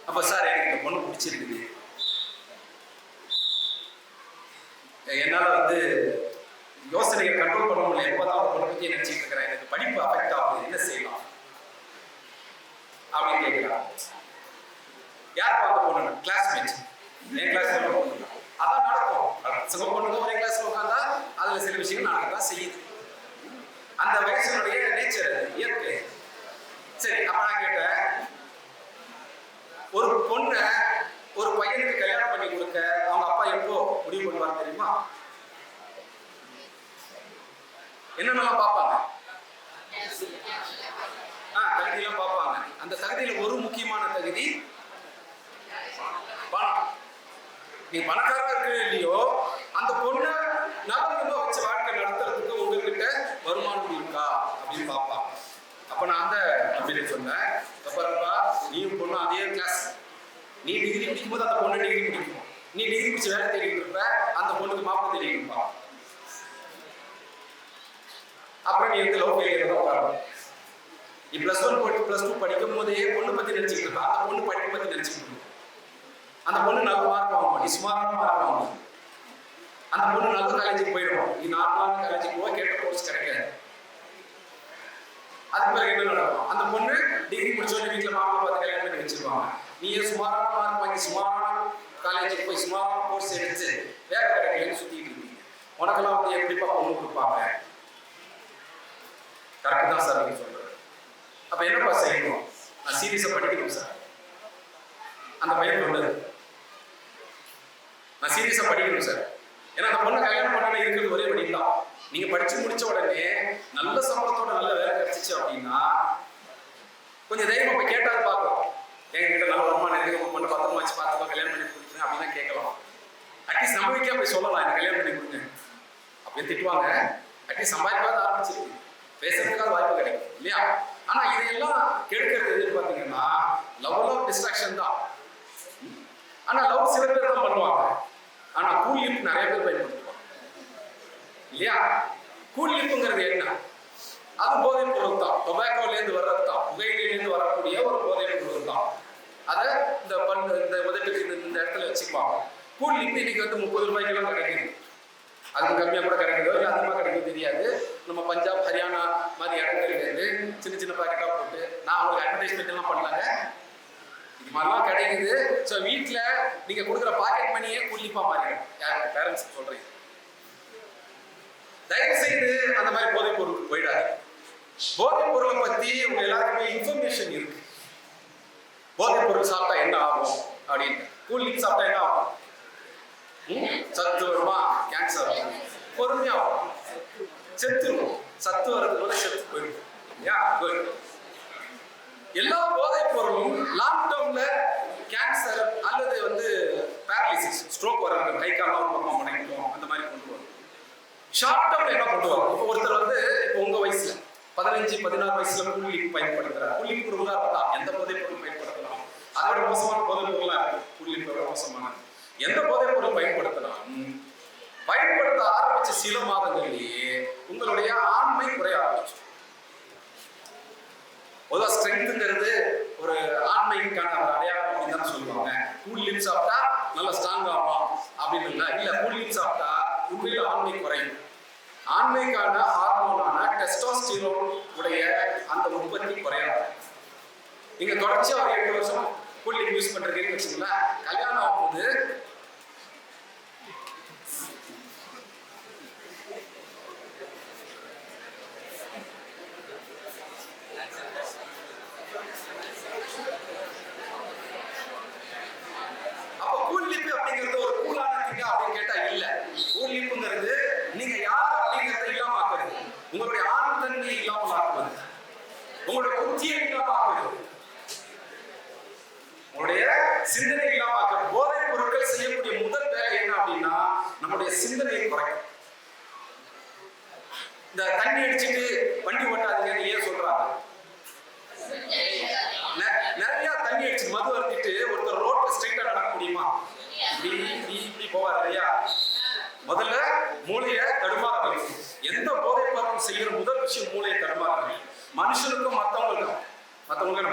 அப்ப சார் எனக்கு இந்த பொண்ணு பிடிச்சிருக்குது, என்னால வந்து யோசனையை கண்ட்ரோல் பண்ண முடியல, எப்பதான் ஒரு பொண்ணை பத்தி நினைச்சிட்டு இருக்கிறேன், எனக்கு படிப்பு அஃபெக்ட் ஆகுது, என்ன செய்யலாம் அப்படின்னு கேட்கிறான். யார் பார்க்க போன? கிளாஸ்மேட், என் கிளாஸ்ல பொண்ணு. அதான் நடக்கும். சில பொண்ணுங்க ஒரே கிளாஸ்ல உட்காந்தா அதுல சில விஷயங்கள் நடக்கதான் செய்யுது. அந்த வயசுடைய நேச்சர், இயற்கை. சரி, அப்ப நான் கேட்டேன், ஒரு பொண்ணை ஒரு பையனுக்கு கல்யாணம் பண்ணி கொடுக்க அவங்க அப்பா எப்போ முடிவு பண்ணுவாங்க தெரியுமா? என்னென்னலாம் பார்ப்பாங்க? தகுதியெல்லாம் பார்ப்பாங்க. அந்த தகுதியில ஒரு முக்கியமான தகுதி பணம். நீ பணக்காரா இருக்கிற இல்லையோ, அந்த பொண்ணை நல்ல வச்சு வாழ்க்கை நடத்துறதுக்கு உங்ககிட்ட வருமானம் இருக்கா அப்படின்னு பார்ப்பான். அப்ப நான் அந்த அப்படின்னு சொன்னேன், தப்பா நீயும் பொண்ணு அதே கிளாஸ், நீ டிகிரி முடிக்கும் போது அந்த பொண்ணு டிகிரி முடிக்கும், நீ டிகிரி முடிச்சு வேலை தேடிட்டு இருப்ப, அந்த பொண்ணுக்கு மாப்பிள்ளை தேடிட்டு இருப்பான். அப்புறம் நீ வந்து லவ் ஃபெயிலியர் தான் உட்காரணும். நீ +1 போட்டு +2 படிக்கும் போதே பொண்ணு பத்தி நினைச்சுக்கிட்டு இருப்பா, அந்த பொண்ணு படிப்பு பத்தி நினைச்சுக்கிட்டு இருக்கும். அந்த பொண்ணு நல்ல மார்க் வாங்குவோம், நீ சுமாரான மார்க் வாங்குவோம். அந்த பொண்ணு நல்ல காலேஜுக்கு போயிடும், நீ நார்மலான காலேஜுக்கு போக கேட்ட கோர்ஸ் கிடைக்காது. அதுக்கு பிறகு என்ன நடக்கும்? அந்த பொண்ணு டிகிரி முடிச்சோடனே வீட்டில் மாப்பிள்ளை பார்த்து கல்யாணம் பண்ணி வச்சிருவாங்க. நீ சுமாரான மார்க் வாங்கி சுமாரான காலேஜுக்கு போய் சுமாரான கோர்ஸ் எடுத்து வேற கிடைக்கலன்னு சுத்திட்டு இருக்கீங்க. உனக்கெல்லாம் வந்து எப்படிப்பா பொண்ணு கொடுப்பாங்க? கரெக்ட் தான் சார் நீங்க சொல்றது. அப்ப என்னப்பா செய்யணும்? நான் சீரியஸா படிக்கணும் சார். அந்த பையன் வந்தது. நான் சீரியஸா படிக்கணும் சார், ஏன்னா அந்த பொண்ணு கல்யாணம் பண்ண இருக்கிறது ஒரே வழி தான். நீங்க படிச்சு முடிச்ச உடனே நல்ல சம்பளத்தோட நல்ல வேலை கிடைச்சிச்சு அப்படின்னா கொஞ்சம் தைரியமா போய் கேட்டாது பார்க்கலாம். எங்ககிட்ட நல்ல வருமானம் இருக்கு, உங்க பொண்ணு பத்திரமா வச்சு பார்த்துக்கோ, கல்யாணம் பண்ணி கொடுத்துருங்க அப்படின்னு கேட்கலாம். அட்லீஸ்ட் நம்ம வீட்டில் போய் சொல்லலாம், எனக்கு கல்யாணம் பண்ணி கொடுங்க அப்படின்னு திட்டுவாங்க. அட்லீஸ்ட் சம்பாதிக்காத ஆரம்பிச்சிருக்கு, பேசுறதுக்காக வாய்ப்பு கிடைக்கும் இல்லையா? ஆனா இதையெல்லாம் கெடுக்கிறது எது பார்த்தீங்கன்னா லவ் ஆஃப் டிஸ்ட்ராக்ஷன் தான். ஆனா லவ் சில பேர் தான் பண்ணுவாங்க, ஆனா கூல் லிப் நிறைய பேர் பயன்படுத்துவாங்க இல்லையா? கூல் லிப்புங்கிறது என்ன? அது போதைப் பொருள் தான். டொபாக்கோலேருந்து வர்றது தான், புகையிலேருந்து வரக்கூடிய ஒரு போதைப் பொருள் தான். அதை இந்த உதட்டுக்கு இந்த இடத்துல வச்சுக்குவாங்க. கூல் லிப் இன்னைக்கு வந்து 30 ரூபாய்க்கெல்லாம் கிடைக்குது. அதுக்கு கம்மியாக கூட கிடைக்குதோ இல்லை அதிகமாக கிடைக்கும் தெரியாது. நம்ம பஞ்சாப் ஹரியானா மாதிரி இடங்கள்லேருந்து சின்ன சின்ன பாக்கெட்டாக போட்டு நான் அவங்களுக்கு அட்வர்டைஸ்மெண்ட் எல்லாம் பண்ணலாங்க, இது மாதிரிலாம் கிடைக்குது. ஸோ வீட்டில் நீங்கள் கொடுக்குற பாக்கெட் மணியே கூலிப்பாக மாறிடும். யாருக்கு பேரண்ட்ஸ் சொல்கிறீங்க, தயவு செய்து அந்த மாதிரி போதைப் பொருளுக்கு போயிடாது. போதைப் பொருளை பற்றி உங்க எல்லாருக்குமே இன்ஃபர்மேஷன் இருக்கு. போதைப் பொருள் சாப்பிட்டா என்ன ஆகும் அப்படின்னு, கூல் லிப் சாப்பிட்டா என்ன ஆகும்? சத்து வருமா? கேன்சர் ஆகும். பொறுமையா செத்துருவோம். சத்து வர்றது போல செத்து போயிடும். எல்லா போதைப் பொருளும் லாங் டேர்ம்ல கேன்சர் அல்லது வந்து பேரலிசிஸ், ஸ்ட்ரோக் வர கை காலம் ஒரு பக்கம் முனைக்கும், அந்த மாதிரி கொண்டு வரும். ஷார்ட் டேர்ம்ல என்ன கொண்டு வரும்? இப்போ ஒருத்தர் வந்து இப்போ உங்க வயசுல 15-16 வயசுல கூல் லிப் பயன்படுத்துறாரு. கூல் லிப் ஒரு உதாரணம் தான். எந்த போதைப் பொருள் பயன்படுத்தலாம்? அதோட மோசமான போதைப் பொருளா இருக்கு கூல் லிப். மோசமான எந்த போதைப் பொருள் பயன்படுத்தலாம்? பயன்படுத்த ஆரம்பிச்ச சில மாதங்களிலேயே உங்களுடைய ஆண்மை குறைய ஆரம்பிச்சு. பொதுவா ஸ்ட்ரென்த்ங்கிறது ஒரு ஆண்மைக்கான ஒரு அடையாளம் அப்படின்னு தானே சொல்லுவாங்க. கூல் லிப் சாப்பிட்டா நல்லா ஸ்ட்ராங் ஆகும் அப்படின்னு இல்ல. கூல் லிப் சாப்பிட்டா உண்மையில ஆண்மை குறையும். ஆண்மைக்கான ஹார்மோனான டெஸ்டோஸ்டிரோன் உடைய அந்த உற்பத்தி குறையாது. நீங்க தொடர்ச்சியா ஒரு 8 வருஷம் கூல் லிப் யூஸ் பண்றீங்கன்னு வச்சுங்களேன், கல்யாணம் ஆகும்போது உங்களுடைய ஆண் தன்மையை இல்லாமல் ஆக்குவது, உங்களுடைய புத்தியை இல்லாமல் ஆக்குவது, உங்களுடைய சிந்தனை இல்லாமல் ஆக்குவது. போதைப் பொருட்கள் செய்யக்கூடிய முதல் வேலை என்ன அப்படின்னா நம்முடைய சிந்தனையை குறைக்கும். இந்த தண்ணி அடிச்சுட்டு வண்டி ஓட்டாதீங்கன்னு ஏன் சொல்றாங்க? நிறைய தண்ணி அடிச்சு மது அருந்திட்டு ஒருத்தர் ரோட்ல ஸ்ட்ரைட்டா நடக்க முடியுமா? இப்படி போவார் இல்லையா? முதல்ல மூளையை தடுமாற வைக்கும். எந்த போதைப் பொருள் செய்யற முதல் விஷயம் மூளையை தடுமாற வைக்கும். மனுஷனுக்கும் மற்றவங்களுக்கும்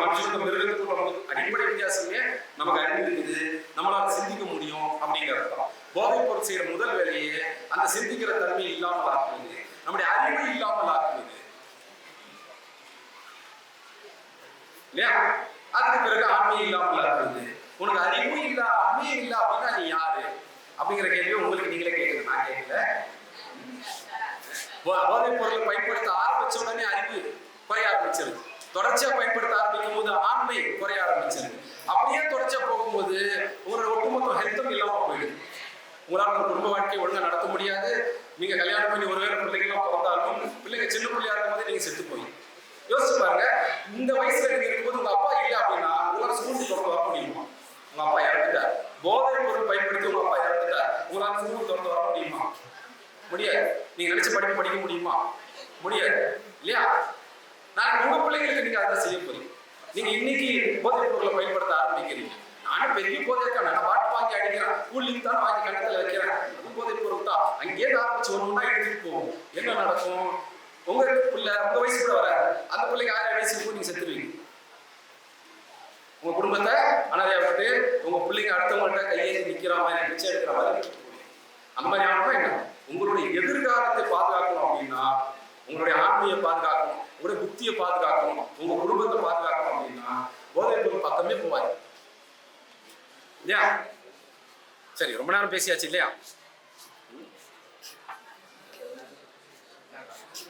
மனுஷனுக்கும் மிருகத்துக்கும் அடிப்படை வித்தியாசமே நமக்கு அறிவு இருக்குது, நம்மளால சிந்திக்க முடியும் அப்படிங்கிறது தான். போதைப் பொருள் செய்யற முதல் வேலையே அந்த சிந்திக்கிற தன்மையை இல்லாமல் ஆக்குவது, நம்முடைய அறிவை இல்லாமல் ஆக்குவது இல்லையா? அதுக்கு பிறகு ஆண்மையை இல்லாமல் ஆக்குவது. உனக்கு அறிவு இல்ல, ஆண்மையே இல்லை அப்படின்னா நீ யாரு அப்படிங்கிற கேள்வி உங்களுக்கு நீங்களே கேட்குது, நான் கேட்கல. போதைப் பொருளை பயன்படுத்த ஆரம்பிச்ச உடனே அறிவு குறைய ஆரம்பிச்சிருது. தொடர்ச்சியா பயன்படுத்த ஆரம்பிக்கும் போது ஆண்மை குறைய ஆரம்பிச்சிருது. அப்படியே தொடர்ச்சியா போகும்போது உங்களோட ஒட்டுமொத்த ஹெல்த்தும் இல்லாம போயிடுது. உங்களால் ஒரு குடும்ப வாழ்க்கையை ஒழுங்கா நடத்த முடியாது. நீங்க கல்யாணம் பண்ணி ஒருவேளை பிள்ளைங்களாம் பிறந்தாலும் பிள்ளைங்க சின்ன பிள்ளையா இருக்கும் போது நீங்க செத்து போய் யோசிச்சு பாருங்க. இந்த வயசுல நீங்க இருக்கும்போது உங்க அப்பா இல்லை அப்படின்னா உங்களால ஸ்கூலுக்கு தொடர்ந்து வர முடியுமா? உங்க அப்பா இறந்துட்டார். போதைப் பொருள் பயன்படுத்தி உங்க அப்பா இறந்துட்டார். உங்களால ஸ்கூலுக்கு தொடர்ந்து வர முடியுமா? முடியாது. நீங்க நினைச்ச படிக்க முடியுமா? முடியாது இல்லையா? நான் உங்க பிள்ளைங்களுக்கு நீங்க அதை செய்ய போறீங்க. நீங்க இன்னைக்கு போதைப் பொருளை பயன்படுத்த ஆரம்பிக்கிறீங்க. நானும் பெரிய போதைக்கான நான் பாட்டு வாங்கி அடிக்கிறேன், கூலிங் தான் வாங்கி கணத்துல வைக்கிறேன், அது போதைப் பொருள் தான். அங்கேயே ஆரம்பிச்சு ஒண்ணா எடுத்துட்டு போகும். என்ன நடக்கும்? உங்க பிள்ளை உங்க வயசு கூட வராது, அந்த பிள்ளைக்கு 1000 வயசுக்கு நீங்க செத்துருவீங்க. உங்க குடும்பத்தை அனாதையாவிட்டு உங்க பிள்ளைங்க அடுத்தவங்கள்ட்ட கையேந்தி நிக்கிற மாதிரி பிச்சை எடுக்கிற மாதிரி அந்த மாதிரி ஆனப்ப என்ன? உங்களுடைய எதிர்காலத்தை பாதுகாக்கணும் அப்படின்னா உங்களுடைய ஆண்மையை பாதுகாக்கணும், உங்களுடைய புத்தியை பாதுகாக்கணும், உங்க குடும்பத்தை பாதுகாக்கணும் அப்படின்னா போதைப் பொருள் பக்கமே போவாங்க இல்லையா? சரி, ரொம்ப நேரம் பேசியாச்சு இல்லையா?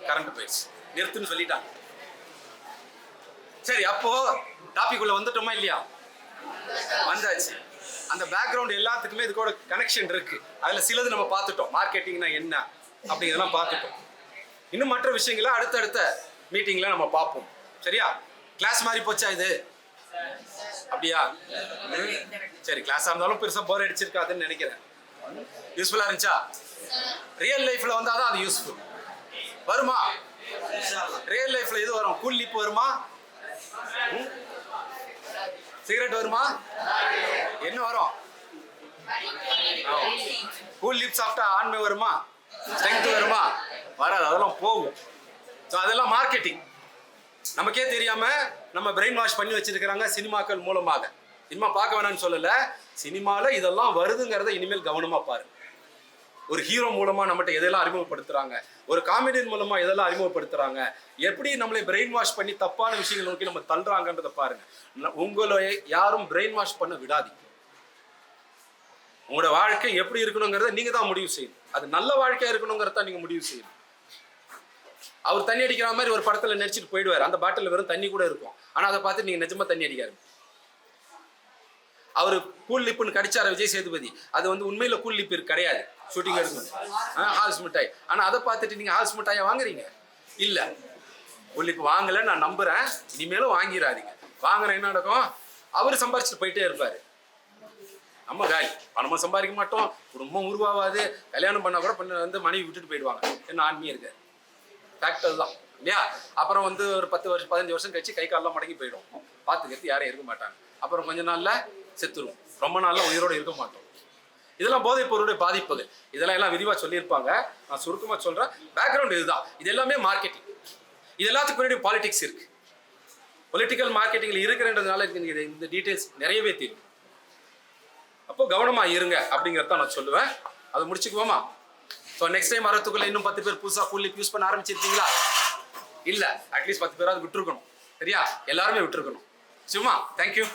கரண்ட் போயிடுச்சு, நிறுத்துன்னு சொல்லிட்டாங்க. சரி, அப்போ டாபிக் உள்ள வந்துட்டோமா இல்லையா? வந்தாச்சு. அந்த பேக்ரவுண்ட் எல்லாத்துக்குமே இது கூட கனெக்ஷன் இருக்கு. அதில் சிலது நம்ம பார்த்துட்டோம். மார்க்கெட்டிங்னா என்ன அப்படிங்கிறதெல்லாம் பார்த்துட்டோம். இன்னும் மற்ற விஷயங்களை அடுத்தடுத்த மீட்டிங்கில் நம்ம பார்ப்போம். சரியா? கிளாஸ் மாதிரி போச்சா இது? அப்படியா? சரி, கிளாஸாக இருந்தாலும் பெருசாக போர் அடிச்சிருக்காதுன்னு நினைக்கிறேன். யூஸ்ஃபுல்லாக இருந்துச்சா? ரியல் லைஃப்பில் வந்தால் தான் அது யூஸ்ஃபுல். வருமா? ரியல் லைஃப்பில் இது வரும். கூல் லிப் வருமா? சிகரெட் வருமா? என்ன வரும்? கூல் லிப் சாப்பிட்டா ஆண்மை வருமா? ஸ்ட்ரென்த் வருமா? வராது. அதெல்லாம் போகும். ஸோ அதெல்லாம் மார்க்கெட்டிங். நமக்கே தெரியாம நம்ம பிரெயின் வாஷ் பண்ணி வச்சிருக்கிறாங்க சினிமாக்கள் மூலமாக. சினிமா பார்க்க வேணாம்னு சொல்லல, சினிமாவில் இதெல்லாம் வருதுங்கிறத இனிமேல் கவனமா பாருங்க. ஒரு ஹீரோ மூலமா நம்மகிட்ட எதெல்லாம் அறிமுகப்படுத்துறாங்க, ஒரு காமெடியன் மூலமா எதெல்லாம் அறிமுகப்படுத்துறாங்க, எப்படி நம்மளை பிரெயின் வாஷ் பண்ணி தப்பான விஷயங்கள் நோக்கி நம்ம தள்ளுறாங்கன்றதை பாருங்க. உங்களை யாரும் பிரெயின் வாஷ் பண்ண விடாதீங்க. உங்களோட வாழ்க்கை எப்படி இருக்கணுங்கிறத நீங்க தான் முடிவு செய்யணும். அது நல்ல வாழ்க்கையா இருக்கணுங்கிறத நீங்க முடிவு செய்யணும். அவர் தண்ணி அடிக்கிற மாதிரி ஒரு படத்துல நடிச்சிட்டு போயிடுவார். அந்த பாட்டில் வெறும் தண்ணி கூட இருக்கும். ஆனா அதை பார்த்து நீங்க நிஜமா தண்ணி அடிக்காரு. அவரு கூல் லிப்புன்னு கடிச்சார விஜய் சேதுபதி. அது வந்து உண்மையில கூல் லிப் கிடையாது. ஷூட்டிங் எடுக்கணும் ஹால்ஸ் மிட்டாய். ஆனா அதை பார்த்துட்டு நீங்க ஹால்ஸ் மிட்டாயை வாங்குறீங்க இல்ல. கூல் லிப் வாங்கல நான் நம்புறேன். இனிமேலும் வாங்கிடாதீங்க. வாங்குற என்ன நடக்கும்? அவரு சம்பாரிச்சுட்டு போயிட்டே இருப்பாரு. நம்ம காலி. பணமும் சம்பாதிக்க மாட்டோம், குடும்பம் உருவாகாது. கல்யாணம் பண்ணா கூட வந்து மனைவி விட்டுட்டு போயிடுவாங்க. என்ன ஆன்மீகம் இருக்காது. ஃபேக்டர் தான் இல்லையா? அப்புறம் வந்து ஒரு 10 வருஷம் 15 வருஷம் கழிச்சு கை காலெல்லாம் மடங்கி போயிடும். பார்த்துக்கிறது யாரும் இருக்க மாட்டாங்க. அப்புறம் கொஞ்ச நாள்ல செத்துருவோம். ரொம்ப நாள்ல உயிரோடு இருக்க மாட்டோம். இதெல்லாம் போதைப் பொருளுடைய பாதிப்புகள். இதெல்லாம் எல்லாம் விரிவாக சொல்லியிருப்பாங்க. நான் சுருக்கமாக சொல்றேன். பேக்ரவுண்ட் இதுதான். இது எல்லாமே மார்க்கெட்டிங். இது எல்லாத்துக்கும் முன்னாடி பாலிடிக்ஸ் இருக்கு. பொலிட்டிக்கல் மார்க்கெட்டிங்ல இருக்கிறன்றதுனால இந்த டீட்டெயில்ஸ் நிறையவே தெரியும். அப்போ கவனமா இருங்க அப்படிங்கிறத நான் சொல்லுவேன். அதை முடிச்சுக்குவோமா? ஸோ நெக்ஸ்ட் டைம் வரத்துக்குள்ள இன்னும் 10 பேர் புதுசாக கூல் லிப் யூஸ் பண்ண ஆரம்பிச்சிருக்கீங்களா? இல்லை, அட்லீஸ்ட் 10 பேராவது விட்டுருக்கணும். சரியா? எல்லாருமே விட்டுருக்கணும். சும்மா தேங்க்யூ.